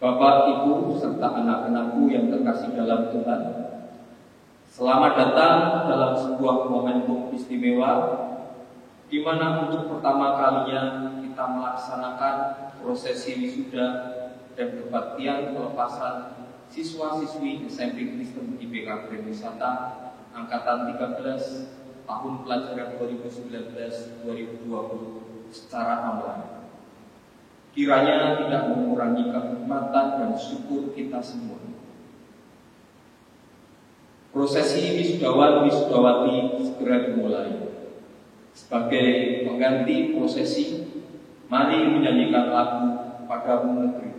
Bapak, Ibu, serta anak-anakku yang terkasih dalam Tuhan, selamat datang dalam sebuah momentum istimewa di mana untuk pertama kalinya kita melaksanakan prosesi wisuda dan kebaktian pelepasan siswa-siswi SMP Kristen IPK Grand Wisata Angkatan 13 tahun pelajaran 2019-2020 secara online. Kiranya tidak mengurangi kehormatan dan syukur kita semua. Prosesi wisudawan-wisudawati segera dimulai. Sebagai pengganti prosesi, mari menyanyikan lagu Padamu Negeri.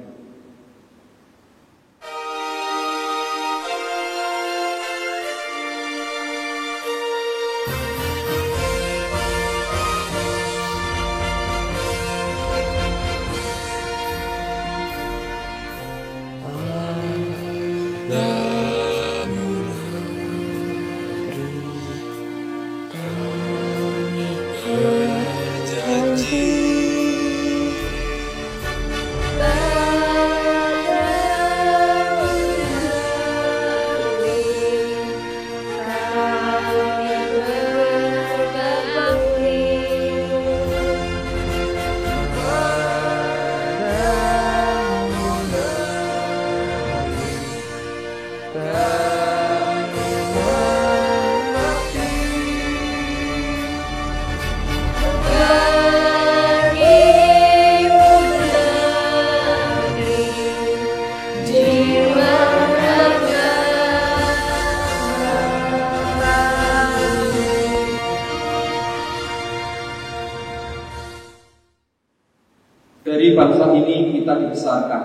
Dari bangsa ini kita dibesarkan.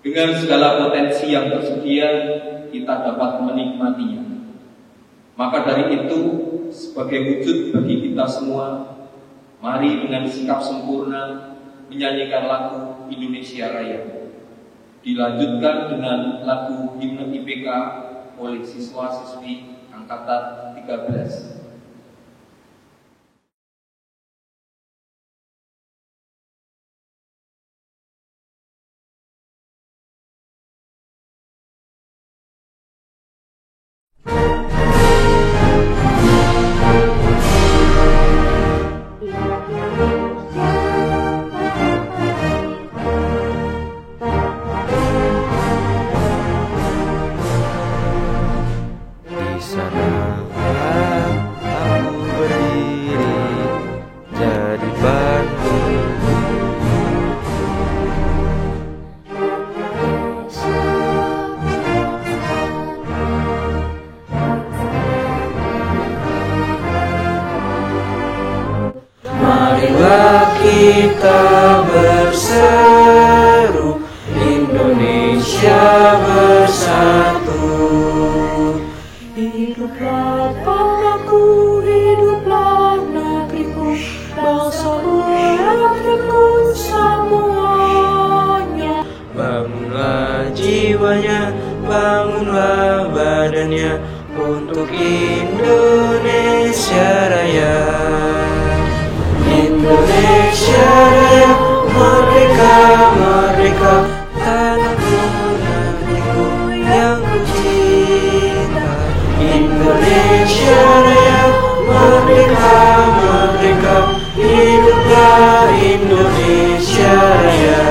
Dengan segala potensi yang tersedia, kita dapat menikmatinya. Maka dari itu, sebagai wujud bagi kita semua, mari dengan sikap sempurna menyanyikan lagu Indonesia Raya. Dilanjutkan dengan lagu Himne IPK oleh siswa-siswi Angkatan 13. Marilah kita berseru, Indonesia bersatu. Hiduplah bangsaku, hiduplah negeriku, bangsaku, rakyatku semuanya. Bangunlah jiwanya, bangunlah badannya untuk Indonesia Raya. Indonesia Raya, merdeka, merdeka, tanahku, negeriku yang ku cinta. Indonesia Raya, merdeka, merdeka, hiduplah Indonesia Raya.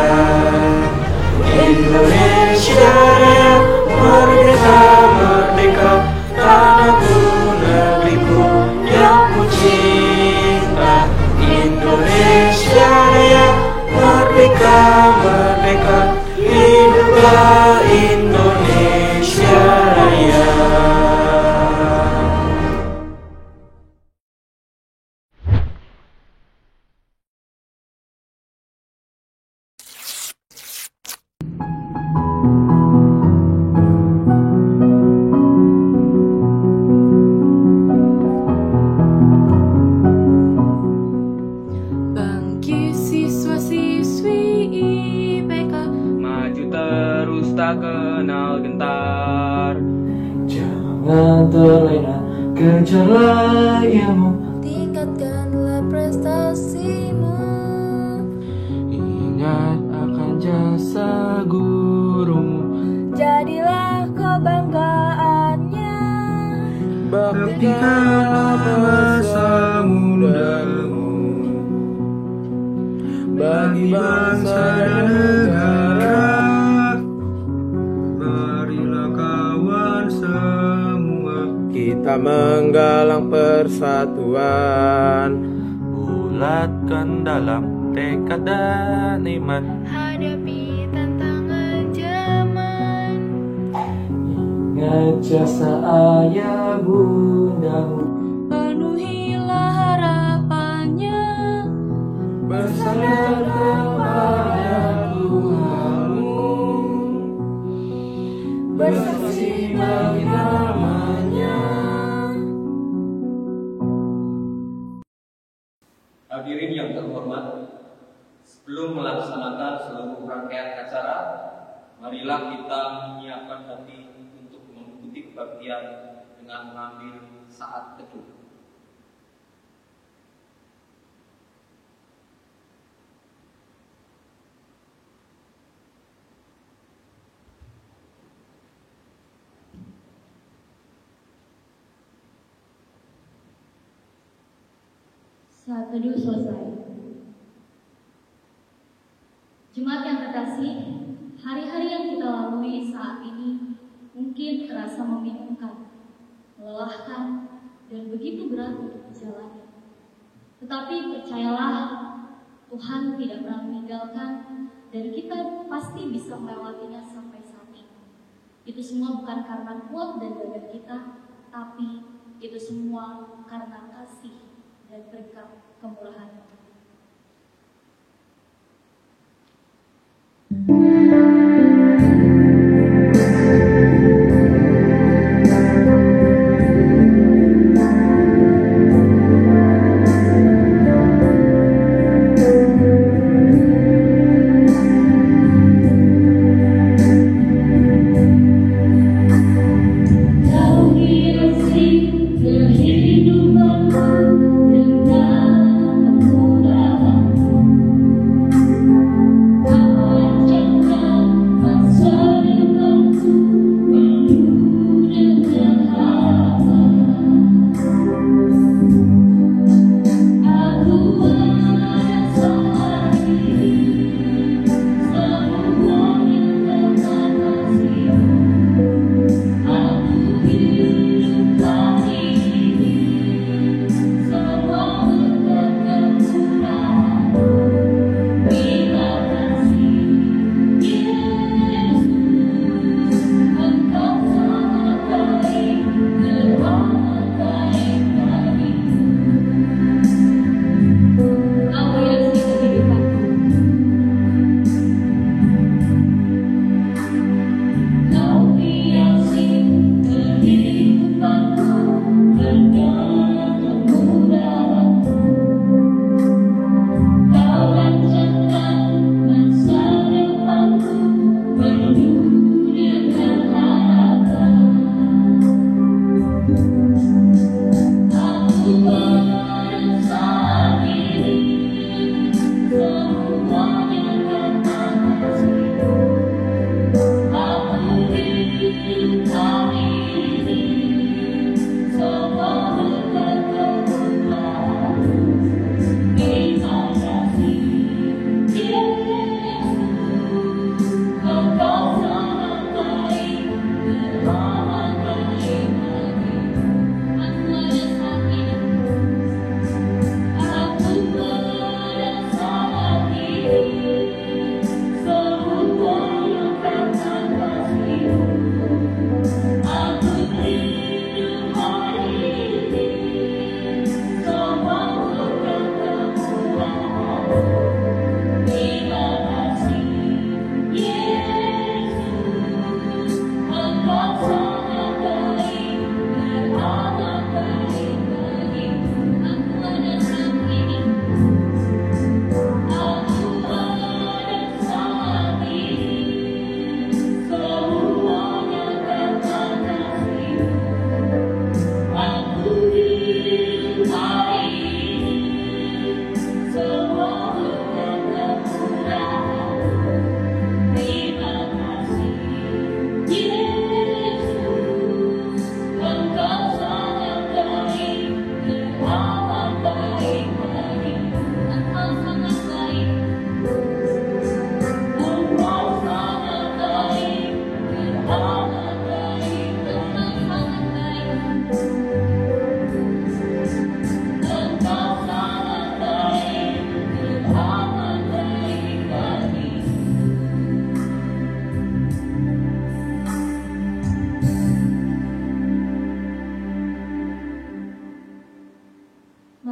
Indonesia Raya, merdeka, merdeka, tanahku, negeriku yang ku cinta. Indonesia Raya, merdeka, merdeka, hiduplah Indonesia Raya. tak kenal gentar. Jangan terlena, kejarlah ilmu, tingkatkanlah prestasimu. ingat akan jasa guru. baktikanlah masa mudamu bagi bangsa dan negara. Marilah kawan semua, kita menggalang persatuan, bulatkan dalam tekad dan iman, Hadapi tantangan zaman. ingat jasa ayah bundamu, Penuhilah harapannya. bersandar kepada Tuhanmu, bersaksi bagi namanya. Hadirin yang terhormat, sebelum melaksanakan seluruh rangkaian acara, marilah kita menyiapkan hati untuk mengikuti kebaktian dengan mengambil saat teduh. Saat teduh selesai. Jemaat yang terkasih, hari-hari yang kita lalui saat ini mungkin terasa membingungkan, melelahkan, dan begitu berat untuk dijalani. Tetapi percayalah, Tuhan tidak pernah meninggalkan, dan kita pasti bisa melewatinya sampai saat ini. Itu semua bukan karena kuat dan gagah kita, tapi itu semua karena kasih dan berkat kemurahan. Kau hiasi kehidupanku dengan kemurahan. Kau panjatkan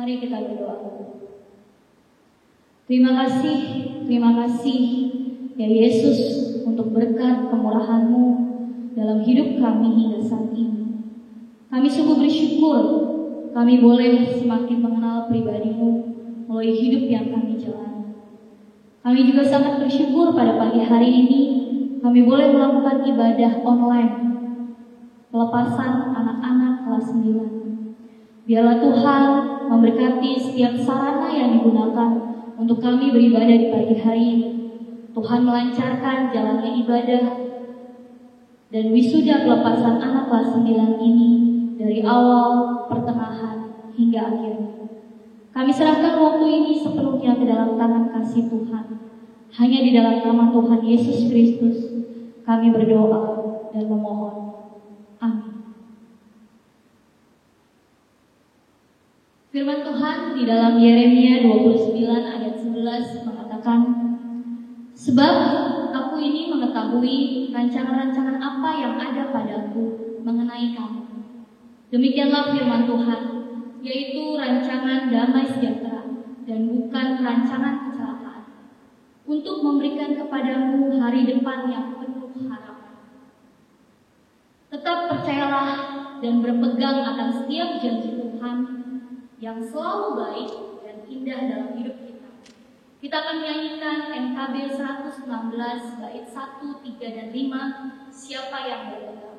Mari kita berdoa. Terima kasih ya Yesus untuk berkat kemurahan-Mu dalam hidup kami hingga saat ini. Kami sungguh bersyukur kami boleh semakin mengenal pribadi-Mu melalui hidup yang kami jalani. Kami juga sangat bersyukur pada pagi hari ini kami boleh melakukan ibadah online pelepasan anak-anak kelas 9. Biarlah Tuhan memberkati setiap sarana yang digunakan untuk kami beribadah di pagi hari ini. Tuhan melancarkan jalannya ibadah dan wisuda pelepasan anak kelas 9 ini dari awal, pertengahan, hingga akhirnya. Kami serahkan waktu ini sepenuhnya ke dalam tangan kasih Tuhan. Hanya di dalam nama Tuhan Yesus Kristus kami berdoa dan memohon. Amin. Firman Tuhan di dalam Yeremia 29 ayat 11 mengatakan, sebab aku ini mengetahui rancangan-rancangan apa yang ada padaku mengenai kamu. Demikianlah firman Tuhan, yaitu rancangan damai sejahtera dan bukan rancangan kecelakaan, untuk memberikan kepadamu hari depan yang penuh harapan. Tetap percayalah dan berpegang akan setiap janji Tuhan yang selalu baik dan indah dalam hidup kita. Kita akan menyanyikan NKB 116 bait 1, 3, dan 5, siapa yang berpegang.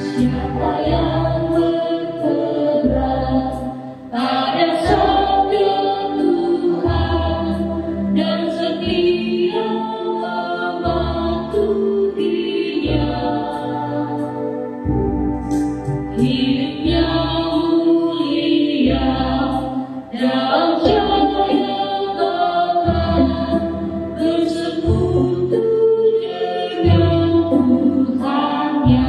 Siapa yang berpegang pada sabda Tuhan dan setia mematuhinya, hidupnya mulia dan cahaya bahkan bersekutu dengan Tuhannya.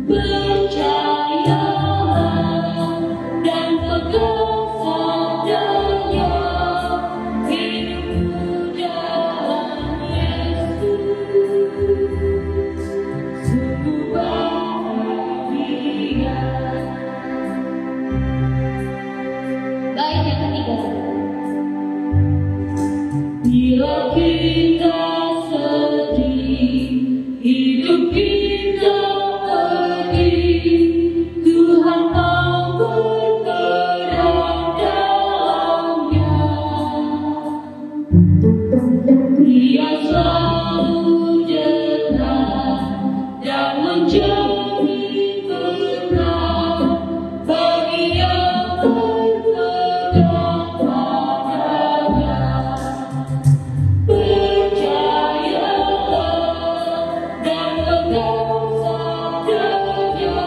Percayalah dan pegang sabdanya, hidupmu dalam Yesus sungguh bahagia. Bait yang ketiga. Bila kita sedih, hidup kita Tuhan mau berperan dalamnya. Dia selalu dekat dan menjadi berkat bagi yang berpegang padanya. Percayalah dan pegang sabdanya,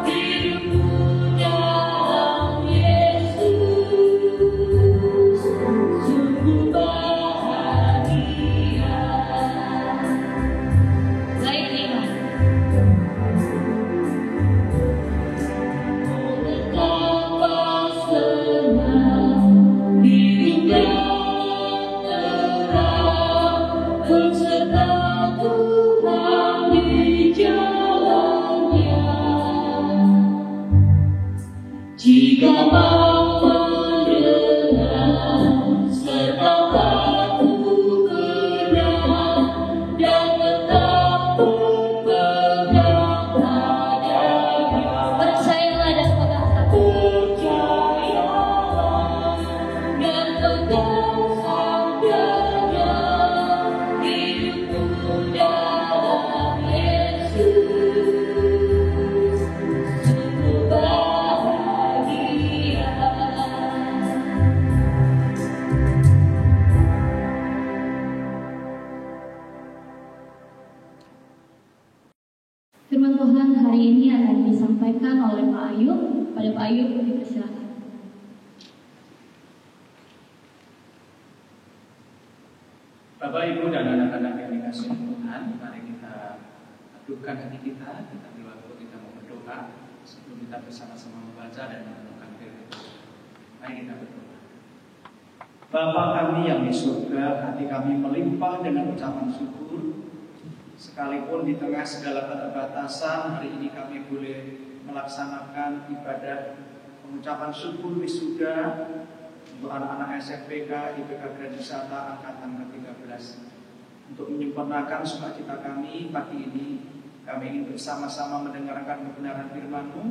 hidupmu dalam Yesus sungguh bahagia. Bait 5. Betapa senang hidup dalam terang, berserta Tuhan di jalannya. Jika mau mendengar serta patuh benar dan tetap berpegang padanya. Percayalah dan pegang sabda. Percayalah dan pegang sabdanya, hidupmu dalam Yesus sungguh bahagia. Firman Tuhan hari ini akan disampaikan oleh Pak Ayub. Pada Pak Ayub dipersilakan. Bapak, Ibu, dan anak-anak yang dikasihi Tuhan, mari kita adukan hati kita di waktu kita mau berdoa sebelum kita bersama-sama membaca dan merenungkan firman Tuhan. Mari kita berdoa. Bapa kami yang di surga, hati kami melimpah dengan ucapan syukur. Sekalipun di tengah segala keterbatasan, hari ini kami boleh melaksanakan ibadah pengucapan syukur wisuda untuk anak-anak SMPK IPK Gradisata angkatan ke-13. Untuk menyempurnakan sukacita kami pagi ini, kami ingin bersama-sama mendengarkan kebenaran firman-Mu.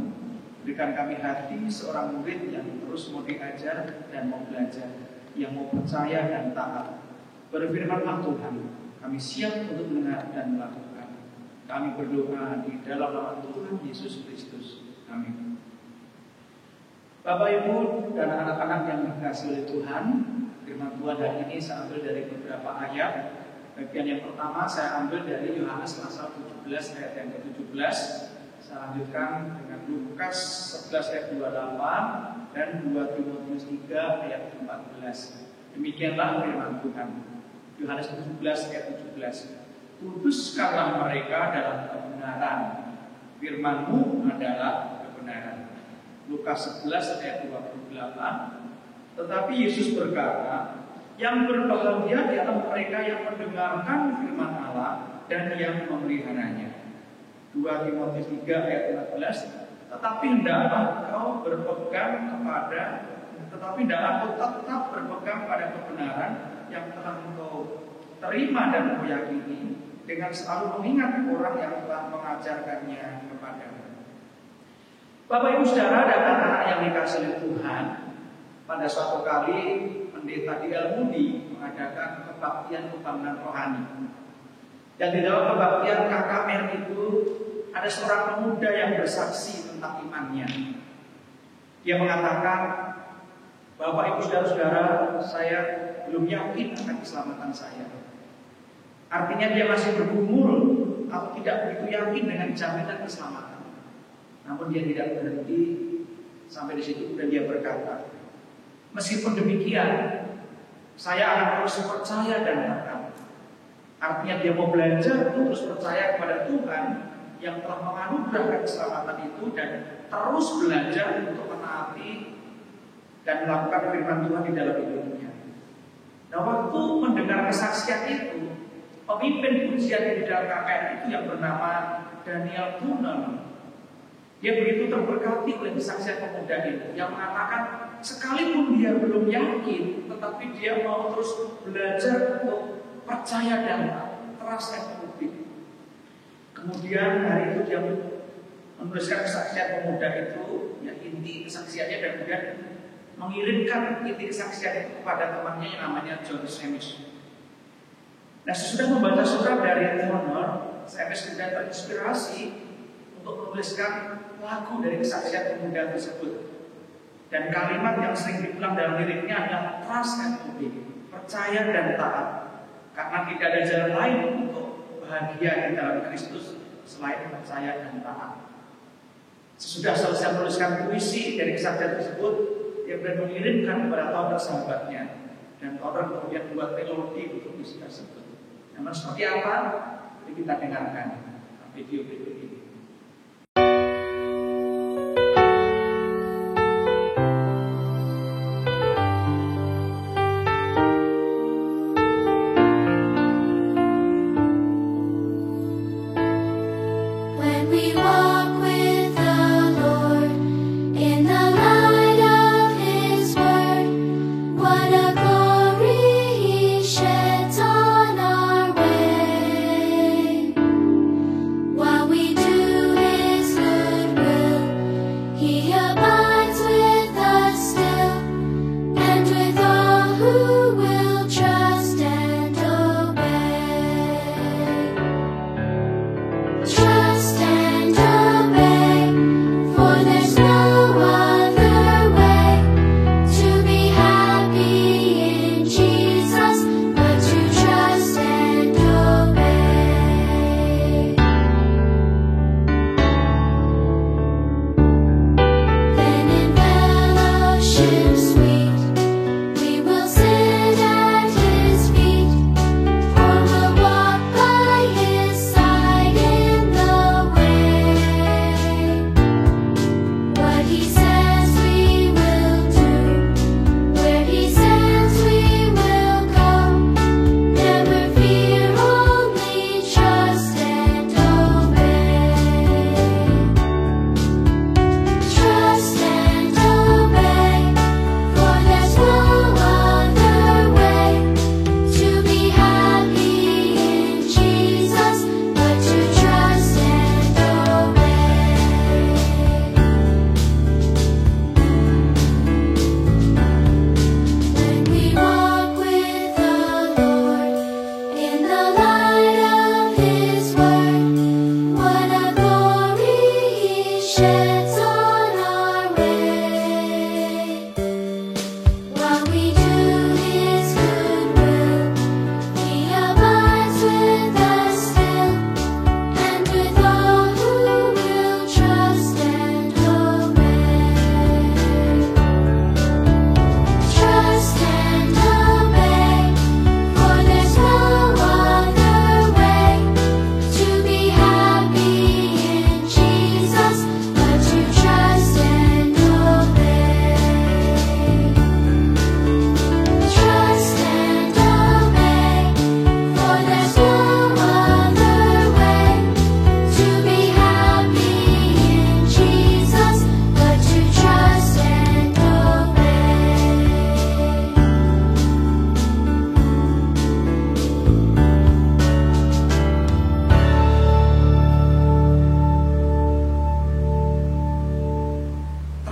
Berikan kami hati seorang murid yang terus mau diajar dan mau belajar, yang mau percaya dan taat. Berfirmanlah Tuhan, kami siap untuk mendengar dan melakukan. Kami berdoa di dalam nama Tuhan Yesus Kristus. Amin. Bapak, Ibu, dan anak-anak yang dikasihi oleh Tuhan, firman Tuhan hari ini saya ambil dari beberapa ayat. Bagian yang pertama saya ambil dari Yohanes pasal 17 ayat yang ke-17. Saya lanjutkan dengan Lukas 11 ayat 28 dan 2 Timotius 3 ayat 14. Demikianlah firman Tuhan. Yohanes 17 ayat 17. Kuduskanlah mereka dalam kebenaran. Firman-Mu adalah kebenaran. Lukas 11 ayat 28. Tetapi Yesus berkata, yang berbahagia ialah mereka yang mendengarkan firman Allah dan yang memeliharanya. 2 Timotius 3 ayat 14. Tetapi hendaklah kau tetap berpegang pada kebenaran yang telah engkau terima dan kau yakini, dengan selalu mengingat orang yang telah mengajarkannya kepadamu. Bapak, Ibu, Saudara, dan anak-anak yang dikasihi Tuhan, pada suatu kali pendeta di Elmudi mengadakan kebaktian pembangunan rohani. Dan di dalam kebaktian KKR itu ada seorang pemuda yang bersaksi tentang imannya. Dia mengatakan, Bapak, Ibu, Saudara-saudara, saya belum yakin akan keselamatan saya. Artinya dia masih bergumul atau tidak begitu yakin dengan jaminan keselamatan. Namun dia tidak berhenti sampai di situ dan dia berkata, meskipun demikian, saya akan terus percaya dan taat. Artinya dia mau belajar untuk terus percaya kepada Tuhan yang telah menganugerahkan keselamatan itu dan terus belajar untuk menaati dan melakukan firman Tuhan di dalam hidupnya. Nah, waktu mendengar kesaksian itu, pemimpin pujian di dalam KKR itu yang bernama Daniel Tunnel, dia begitu terberkati oleh kesaksian pemuda itu yang mengatakan sekalipun dia belum yakin, tetapi dia mau terus belajar untuk percaya dan trust and believe. Kemudian hari itu dia menuliskan kesaksian pemuda itu, ya inti kesaksiannya, dan kemudian mengirimkan inti kesaksian itu kepada temannya yang namanya John Semish. Nah, sesudah membaca surat dari Honor, Semish kemudian terinspirasi untuk menuliskan lagu dari kesaksian pemuda tersebut. Dan kalimat yang sering diulang dalam liriknya adalah trust and obey, percaya dan taat. Karena tidak ada jalan lain untuk bahagia di dalam Kristus selain percaya dan taat. Sesudah selesai menuliskan puisi dari kesaksian tersebut, dia kemudian mengirimkan kepada Toner sahabatnya, dan Toner kemudian buat melodi untuk puisi tersebut. Namun seperti apa? Mari kita dengarkan video berikut ini. When we walk with the Lord in the light of His word, what a glory He sheds on our way. While we do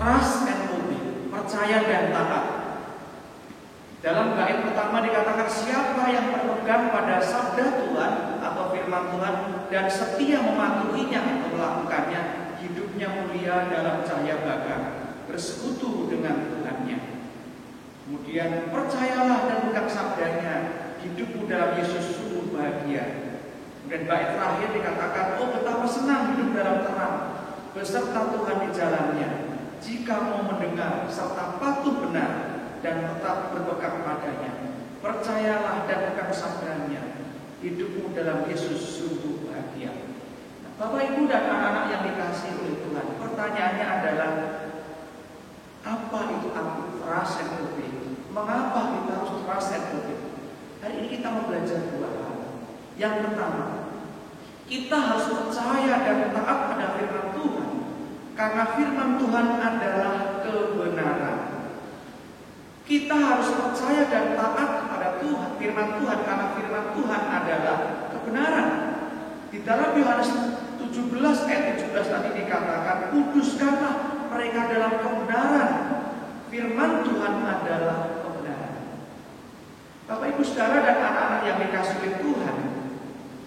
trust and obey, percaya dan taat. Dalam bait pertama dikatakan siapa yang berpegang pada sabda Tuhan atau firman Tuhan dan setia mematuhinya atau melakukannya, hidupnya mulia dalam cahaya baga, bersekutu dengan Tuhannya. Kemudian percayalah dan pegang sabdanya, hidupmu dalam Yesus sungguh bahagia. Dan bait terakhir dikatakan, oh betapa senang hidup dalam terang, beserta Tuhan di jalannya, jika mau mendengar serta patuh benar dan tetap berpegang padanya. Percayalah dan pegang sabdanya, hidupmu dalam Yesus sungguh bahagia. Nah, Bapak Ibu dan anak-anak yang dikasihi oleh Tuhan, pertanyaannya adalah, apa itu arti trust and obey? Mengapa kita harus trust and obey? Hari ini kita mau belajar dua hal. Yang pertama, kita harus percaya dan taat pada firman Tuhan, karena firman Tuhan adalah kebenaran. Kita harus percaya dan taat kepada Tuhan, firman Tuhan, karena firman Tuhan adalah kebenaran. Di dalam Yohanes 17 ayat 17 tadi dikatakan, kuduskanlah mereka dalam kebenaran. Firman Tuhan adalah kebenaran. Bapak Ibu Saudara dan anak-anak yang dikasihi Tuhan,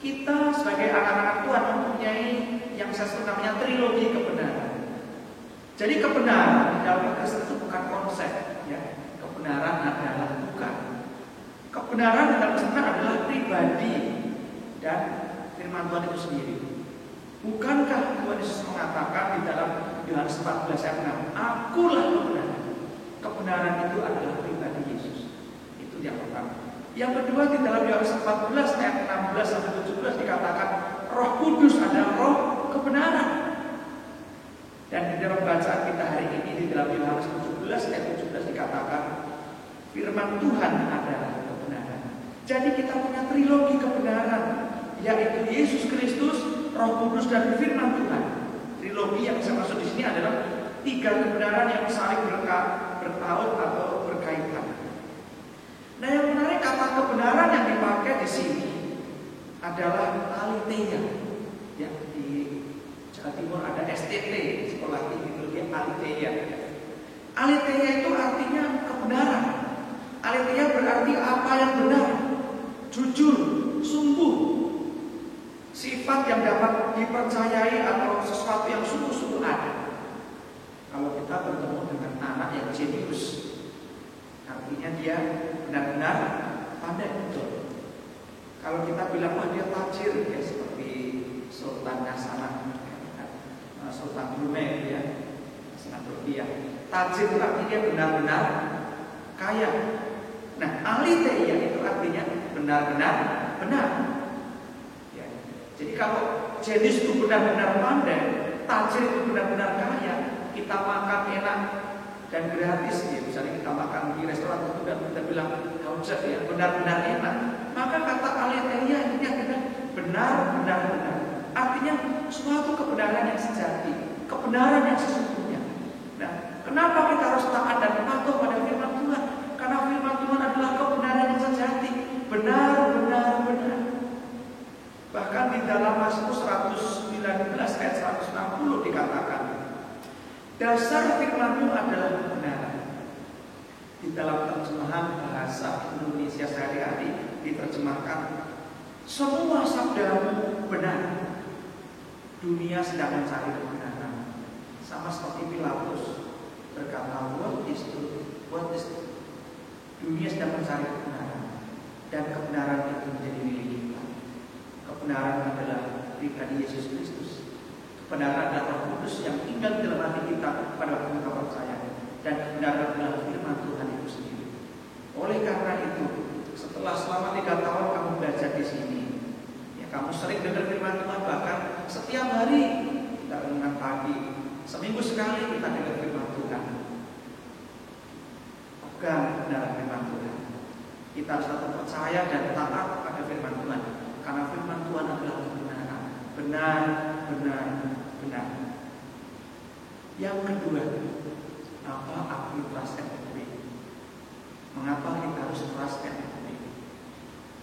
kita sebagai anak-anak Tuhan mempunyai yang saya sebut namanya trilogi kebenaran. Jadi kebenaran di dalam Kristen itu bukan konsep, ya. Kebenaran adalah bukan. Kebenaran dalam Kristen adalah pribadi dan firman Tuhan itu sendiri. Bukankah Tuhan Yesus mengatakan di dalam Yohanes 14 ayat 6, akulah kebenaran. Kebenaran itu adalah pribadi Yesus. Itu yang pertama. Yang kedua, di dalam Yohanes 14 ayat 16 sampai 17 dikatakan Roh Kudus adalah roh kebenaran. Dan di dalam bacaan kita hari ini di dalam Yohanes 17 ayat 17 dikatakan firman Tuhan adalah kebenaran. Jadi kita punya trilogi kebenaran, yaitu Yesus Kristus, Roh Kudus dan firman Tuhan. Trilogi yang saya maksud di sini adalah tiga kebenaran yang saling bertaut atau berkaitan. Nah, yang menarik kata kebenaran yang dipakai di sini adalah aletheia. Ya, di Jawa Timur ada STT, sekolah teologi aletheia. Aletheia itu artinya kebenaran. Aletheia berarti apa yang benar, jujur, sungguh, sifat yang dapat dipercayai atau sesuatu yang sungguh-sungguh ada. Kalau kita bertemu dengan anak yang jenius, artinya dia benar-benar pandai betul. Kalau kita bilang wah dia tajir, ya seperti Sultan Hasanah, Sultan Brunei, ya, Hasanah Turkiya. Tajir itu artinya dia benar-benar kaya. Nah, aletheia itu artinya benar-benar benar. Ya. Jadi kalau jenius itu benar-benar pandai, tajir itu benar-benar kaya, kita makan enak dan gratis, ya, misalnya kita makan di restoran itu dan kita bilang haujat, ya, benar-benar enak, maka kata aletheia ini adalah benar-benar benar. Artinya suatu kebenaran yang sejati, kebenaran yang sesungguhnya. Nah, kenapa kita harus taat dan patuh pada firman Tuhan? Karena firman Tuhan adalah kebenaran yang sejati, benar-benar benar. Bahkan di dalam Mazmur 119 ayat 160 dikatakan, dasar firman-Mu adalah kebenaran. Di dalam terjemahan bahasa Indonesia sehari-hari diterjemahkan, semua sabda-Mu benar. Dunia sedang mencari kebenaran. Sama seperti Pilatus berkata, what is truth? What is truth? Dunia sedang mencari kebenaran, dan kebenaran itu menjadi milik kita. Kebenaran adalah pribadi Yesus Kristus. Kebenaran adalah Roh Kudus yang tinggal di dalam hati kita pada waktu kita percaya, dan kebenaran adalah firman Tuhan itu sendiri. Oleh karena itu, setelah selama 3 tahun kamu belajar di sini, ya, kamu sering dengar firman Tuhan, bahkan setiap hari kita renungan pagi, seminggu sekali kita dengar firman Tuhan. Pegang kebenaran firman Tuhan. Kita harus tetap percaya dan taat pada firman Tuhan, karena firman Tuhan adalah kebenaran. Benar, benar, benar. Yang kedua, apa arti trust and obey? Mengapa kita harus trust and obey?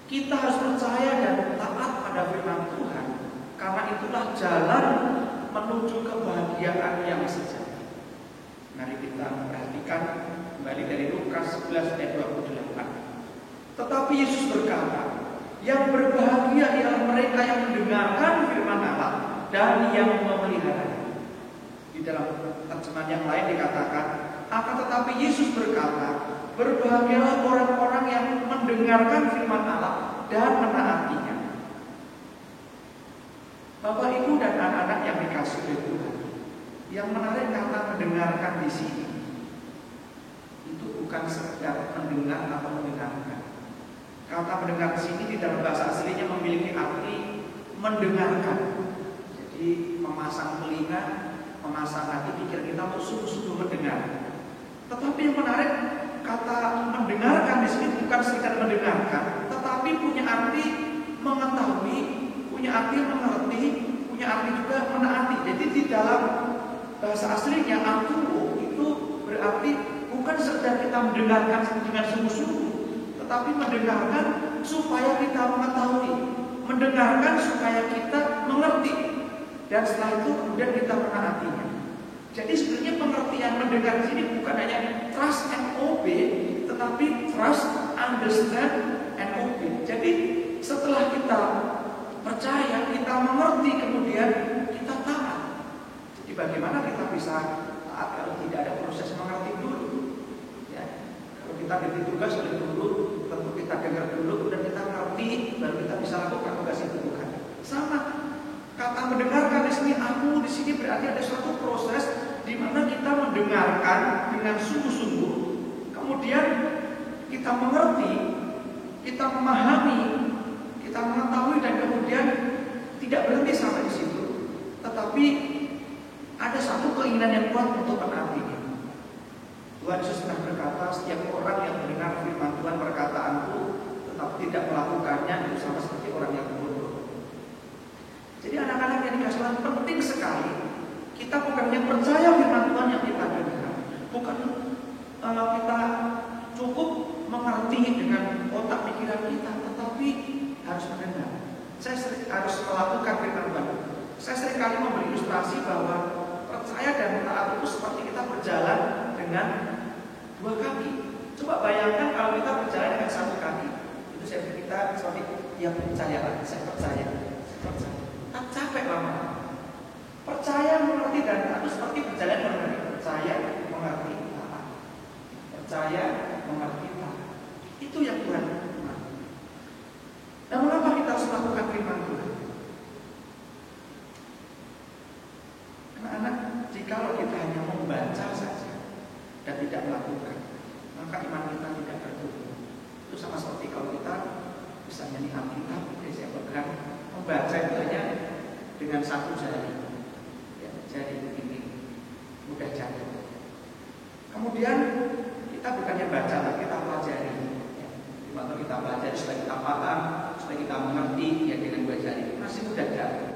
Kita harus percaya dan taat pada firman Tuhan, karena itulah jalan menuju kebahagiaan yang sejati. Mari perhatikan kembali dari Lukas 11 ayat 28. Tetapi Yesus berkata, yang berbahagia ialah mereka yang mendengarkan firman Allah dan yang memeliharanya. Di dalam terjemahan yang lain dikatakan, akan tetapi Yesus berkata, berbahagialah orang-orang yang mendengarkan firman Allah dan menaatinya. Bapak, Ibu, dan anak-anak yang dikasihi oleh Tuhan, yang menarik kata mendengarkan di sini itu bukan sekedar mendengar atau mendengarkan. Kata mendengar di sini di dalam bahasa aslinya memiliki arti mendengarkan. Jadi memasang telinga, memasang hati pikir kita untuk sungguh-sungguh mendengar. Tetapi yang menarik, kata mendengarkan di sini bukan sekedar mendengarkan, tetapi punya arti mengetahui, punya arti mengerti, punya arti juga menaati. Jadi di dalam bahasa aslinya akuo itu berarti bukan sekedar kita mendengarkan dengan sungguh-sungguh, tetapi mendengarkan supaya kita mengetahui, mendengarkan supaya kita mengerti, dan setelah itu kemudian kita menaatinya. Jadi sebenarnya pengertian mendengar di sini bukan hanya trust and obey, tetapi trust, understand, and obey. Jadi setelah kita percaya, kita mengerti, kemudian kita taat. Jadi bagaimana kita bisa taat kalau tidak ada proses mengerti dulu? Ya, kalau kita diberi tugas oleh guru, tentu kita dengar dulu, dan kita ngerti, baru kita bisa lakukan tugas itu, bukan? Sama. Kata mendengarkan di sini, aku di sini berarti ada suatu proses di mana kita mendengarkan dengan sungguh-sungguh, kemudian kita mengerti, kita memahami, kita mengetahui, dan kemudian tidak berhenti sampai di situ, tetapi ada satu keinginan yang kuat untuk menaati. Tuhan Yesus pernah berkata, setiap orang yang mendengar firman Tuhan perkataanku tetapi tidak melakukannya itu sama seperti orang yang bodoh. Jadi anak-anak yang dikasih Tuhan, penting sekali kita bukan hanya percaya firman Tuhan yang kita dengar, bukan kita cukup mengerti dengan otak pikiran kita, tetapi harus mendengar. Saya harus melakukan firman Tuhan. Saya seringkali memberi ilustrasi bahwa percaya dan taat itu seperti kita berjalan dengan dua kaki. Coba bayangkan kalau kita berjalan dengan satu kaki, itu saya kita seperti ya percaya, saya percaya. Tak capek lama. Percaya, mengerti, dan taat itu seperti berjalan mengerti. Percaya, mengerti, taat. Percaya, mengerti, taat. Itu yang Tuhan lakukan. Dan mengapa kita harus melakukan firman Tuhan? Anak-anak, jikalau kita hanya membaca saja dan tidak melakukan, maka iman kita tidak bertumbuh. Itu sama seperti kalau kita misalnya di Alkitab, saya pegang, membaca itu hanya dengan satu jari, ya, jari begini, mudah jatuh. Kemudian kita bukannya baca, tapi kita pelajari. Ya, waktu kita pelajari supaya kita paham, supaya kita mengerti, ya dengan dua jari masih mudah jatuh.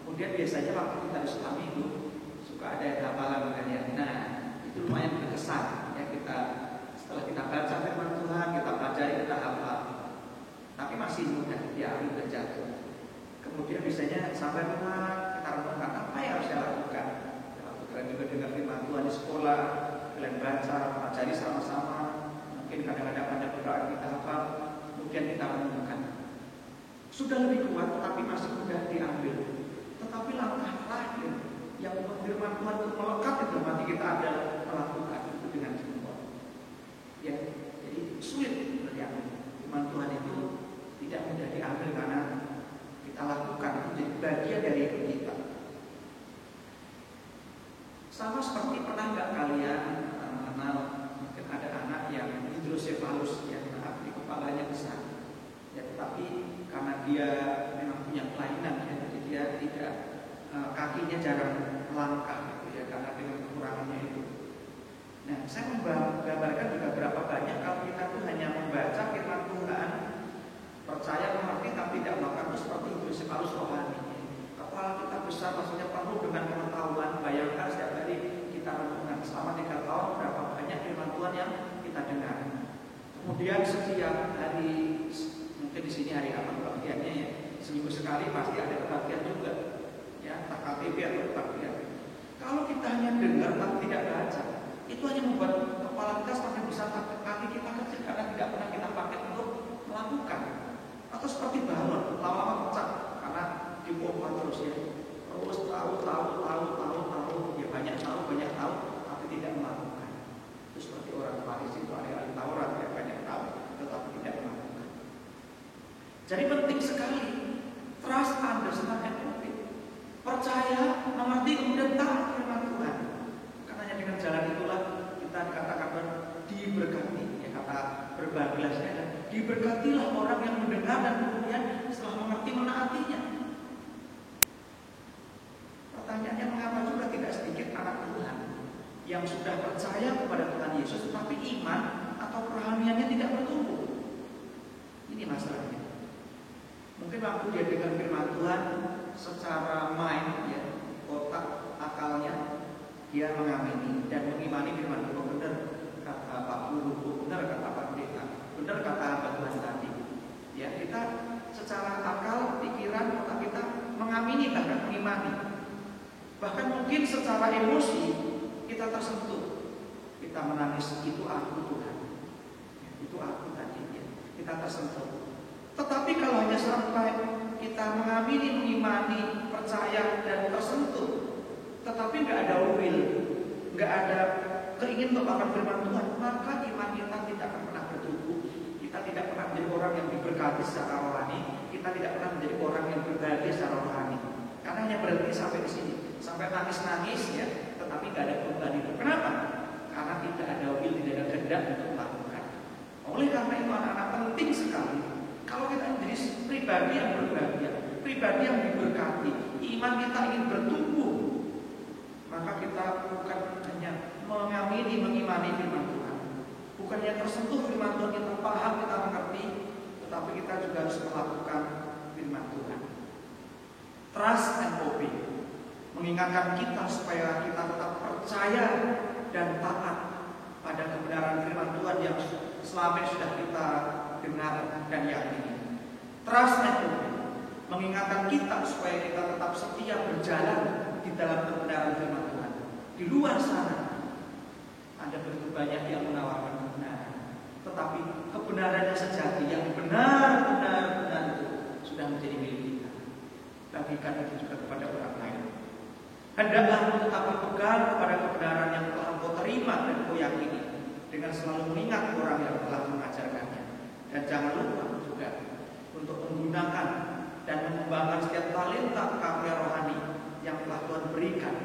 Kemudian biasanya waktu kita di sekolah minggu suka ada hafalan makanya. Nah, itu lumayan berkesan. Ya kita setelah kita baca firman Tuhan, kita pelajari, kita hafal. Tapi masih mudah, ya mudah jatuh. Kemudian biasanya sampai rumah kita renungkan apa yang harus saya lakukan. Kalian juga dengar firman Tuhan di sekolah, kalian baca, pelajari sama-sama. Mungkin kadang-kadang ada beberapa kita hafal, kemudian kita renungkan. Sudah lebih kuat, tetapi masih mudah diambil. Tetapi langkah terakhir yang membuat firman Tuhan itu melekat di dalam hati kita adalah melakukan itu dengan semua. Ya, jadi sulit diambil. Firman Tuhan itu tidak mudah diambil karena kita lakukan, itu jadi bagian dari hidup kita. Sama seperti pernah nggak kalian mengenal mungkin ada anak yang hidrosefalus, yang di kepalanya besar, ya tetapi karena dia memang punya kelainan, ya, jadi dia tidak kakinya jarang melangkah, ya karena dengan kekurangannya itu. Nah, saya menggambarkan juga berapa banyak kalau kita tuh hanya membaca firman Tuhan, percaya mengerti tapi tidak melakukan, itu seperti hidrosefalus rohani. Kepala kita besar, maksudnya penuh dengan pengetahuan. Bayangkan setiap hari kita renungkan selama 3 tahun berapa banyak firman Tuhan yang kita dengar. Kemudian setiap hari, mungkin di sini hari apa kebaktiannya ya, seminggu sekali pasti ada kebaktian juga, ya KTP atau kebaktian. Kalau kita hanya dengar tapi tidak baca, itu hanya membuat Jadi penting sekali trust, understand, and obey. Percaya, mengerti, kemudian taat firman Tuhan. Karena dengan jalan itulah kita dikatakan diberkati. Ya, kata berbagainya adalah diberkatilah orang yang mendengar dan kemudian setelah mengerti menaatinya. Pertanyaannya, mengapa juga tidak sedikit anak Tuhan yang sudah percaya kepada Tuhan Yesus tetapi iman atau kerohaniannya tidak bertumbuh? Ini masalahnya. Mungkin waktu dia dengar firman Tuhan secara mind, ya, otak, akalnya, dia mengamini dan mengimani firman Tuhan. Benar kata Pak Guru, benar kata Pak Pendeta, benar kata Pak Tuhan tadi. Ya, kita secara akal, pikiran, otak kita mengamini, bahkan mengimani. Bahkan mungkin secara emosi kita tersentuh, kita menangis, itu aku Tuhan, itu aku tadi, ya. Kita tersentuh. Tetapi kalau hanya sampai kita mengamini, mengimani, percaya dan tersentuh, tetapi nggak ada will, nggak ada keinginan untuk makan firman Tuhan, maka iman kita tidak akan pernah bertumbuh. Kita tidak pernah menjadi orang yang diberkati secara rohani. Kita tidak pernah menjadi orang yang berbahagia secara rohani. Karena hanya berhenti sampai di sini, sampai nangis-nangis, ya, tetapi nggak ada perubahan hidup. Kenapa? Karena tidak ada will, tidak ada kehendak untuk melakukan. Oleh karena itu anak-anak, penting sekali kalau kita menjadi pribadi yang berbahagia, pribadi yang diberkati, iman kita ingin bertumbuh, maka kita bukan hanya mengamini, mengimani firman Tuhan, bukan hanya tersentuh firman Tuhan, kita paham, kita mengerti, tetapi kita juga harus melakukan firman Tuhan. Trust and obey, mengingatkan kita supaya kita tetap percaya dan taat pada kebenaran firman Tuhan yang selama ini sudah kita dengar dan yakini. Trust and obey, mengingatkan kita supaya kita tetap setia berjalan di dalam kebenaran firman Tuhan. Di luar sana ada begitu banyak yang menawarkan kebenaran, tetapi kebenaran yang sejati, yang benar-benar itu sudah menjadi milik kita. Bagikan itu juga kepada orang lain. Hendaklah tetap berpegang kepada kebenaran yang telah kau terima dan kau yakini, dengan selalu mengingat orang yang telah mengajarkannya. Dan jangan lupa juga untuk menggunakan dan mengembangkan setiap talenta karya rohani yang telah Tuhan berikan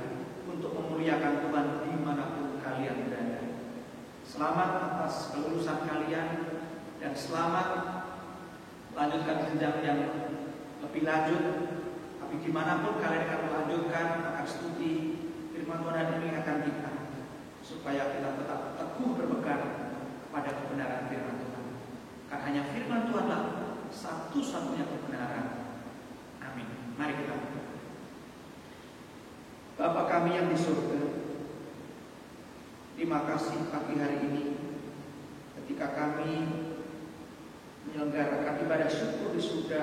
untuk memuliakan Tuhan dimanapun kalian berada. Selamat atas kelulusan kalian dan selamat lanjutkan jenjang yang lebih lanjut. Tapi dimanapun kalian akan melanjutkan akan studi firman Tuhan dan mengingatkan kita supaya kita tetap teguh berpegang pada kebenaran firman Tuhan. Karena hanya firman Tuhanlah satu-satunya kebenaran. Amin. Mari kita berdoa. Bapa kami yang di surga, terima kasih pagi hari ini ketika kami menyelenggarakan ibadah syukur di Suda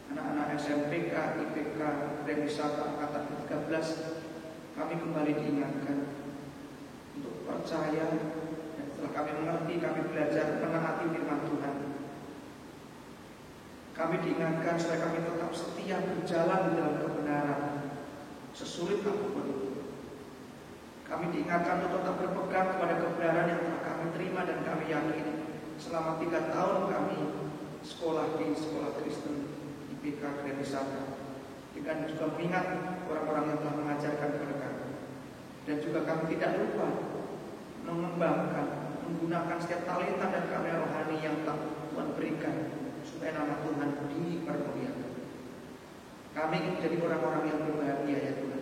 anak-anak SMPK, IPK, dan wisata angkatan 13, kami kembali diingatkan untuk percaya. Setelah kami mengerti, kami belajar menaati firman Tuhan. Kami diingatkan supaya kami tetap setia berjalan di dalam kebenaran, sesulit apapun itu. Kami diingatkan untuk tetap berpegang kepada kebenaran yang telah kami terima dan kami yakini selama 3 tahun kami sekolah di sekolah Kristen IPK Kristen Wisata. Dengan juga mengingat orang-orang yang telah mengajarkan kepada kami. Dan juga kami tidak lupa mengembangkan, menggunakan setiap talenta dan karya rohani yang telah Tuhan berikan supaya nama Tuhan dipermuliakan. Kami ingin menjadi orang-orang yang berbahagia, ya Tuhan,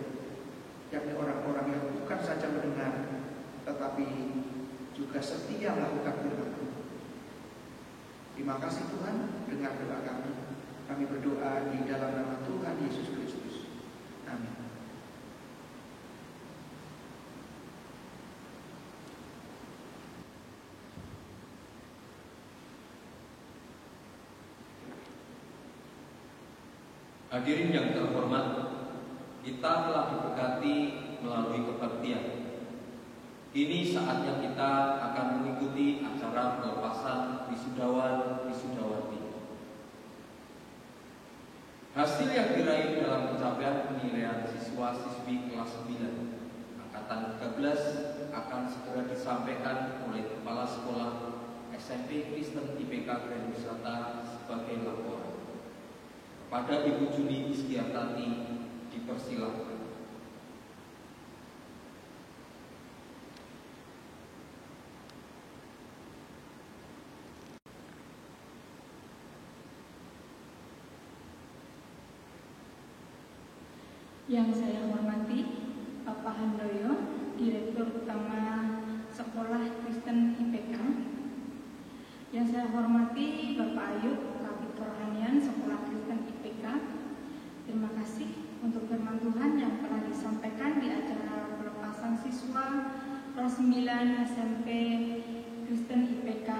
yakni orang-orang yang bukan saja mendengar tetapi juga setia melakukan firman Tuhan. Terima kasih Tuhan, dengar doa kami. Kami berdoa di dalam nama Tuhan Yesus Kristus. Amin. Hadirin yang terhormat, kita telah diberkati melalui kebaktian. Ini saatnya kita akan mengikuti acara pelepasan wisudawan wisudawati. Hasil yang diraih dalam pencapaian penilaian siswa-siswi kelas 9 angkatan 13 akan segera disampaikan oleh Kepala Sekolah SMP Kristen IPK Grand Wisata sebagai laporan. Pada Ibu Juni Iskiartati dipersilakan. Yang saya hormati Bapak Handoyo, Direktur Utama Sekolah Kristen IPK. Yang saya hormati Bapak Ayub, Kabid Kerohanian Sekolah Kristen IPK. Terima kasih untuk firman Tuhan yang telah disampaikan di acara pelepasan siswa kelas 9 SMP Kristen IPK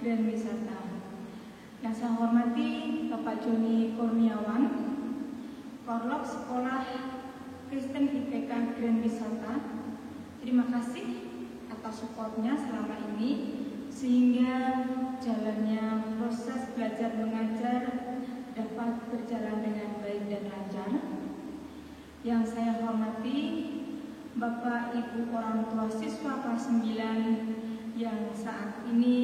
Grand Wisata. Yang saya hormati Bapak Joni Kurniawan, Korlok Sekolah Kristen IPK Grand Wisata. Terima kasih atas supportnya selama ini sehingga jalannya proses belajar mengajar dapat berjalan dengan baik dan lancar. Yang saya hormati Bapak Ibu orang tua siswa kelas 9 yang saat ini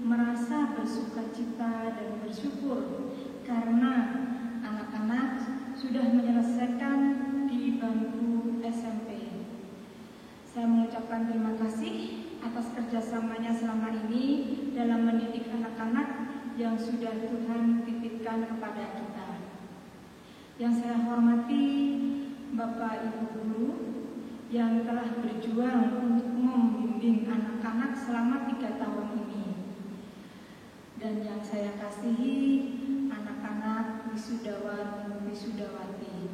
merasa bersukacita dan bersyukur karena anak-anak sudah menyelesaikan di bangku SMP. Saya mengucapkan terima kasih atas kerjasamanya selama ini dalam mendidik anak-anak yang sudah Tuhan titipkan kepada kita. Yang saya hormati Bapak Ibu guru yang telah berjuang untuk membimbing anak-anak selama 3 tahun ini. Dan yang saya kasihi anak-anak wisudawan wisudawati.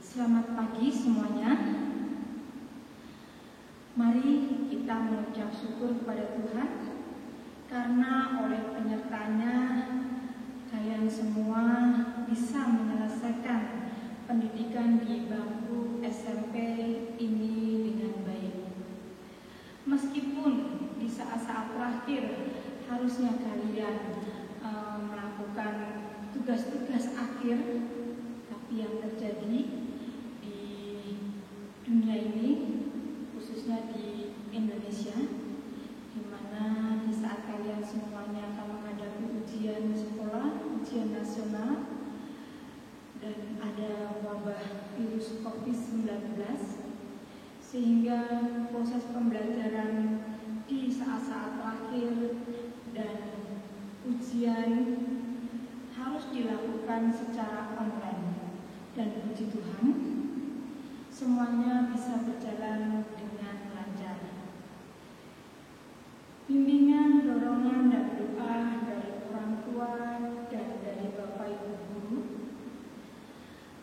Selamat pagi semuanya. Mari kita mengucap syukur kepada Tuhan karena oleh penyertanya kalian semua bisa menyelesaikan pendidikan di bangku SMP ini dengan baik. Meskipun di saat-saat terakhir harusnya kalian melakukan tugas-tugas akhir, tapi yang terjadi di dunia ini, khususnya di Indonesia, di mana di saat kalian semuanya akan menghadapi ujian sekolah, ujian nasional, dan ada wabah virus COVID-19, sehingga proses pembelajaran di saat-saat terakhir dan ujian harus dilakukan secara online. Dan puji Tuhan, semuanya bisa berjalan dengan lancar. Bimbingan, dorongan, dan doa dari orang tua dan dari Bapak Ibu guru,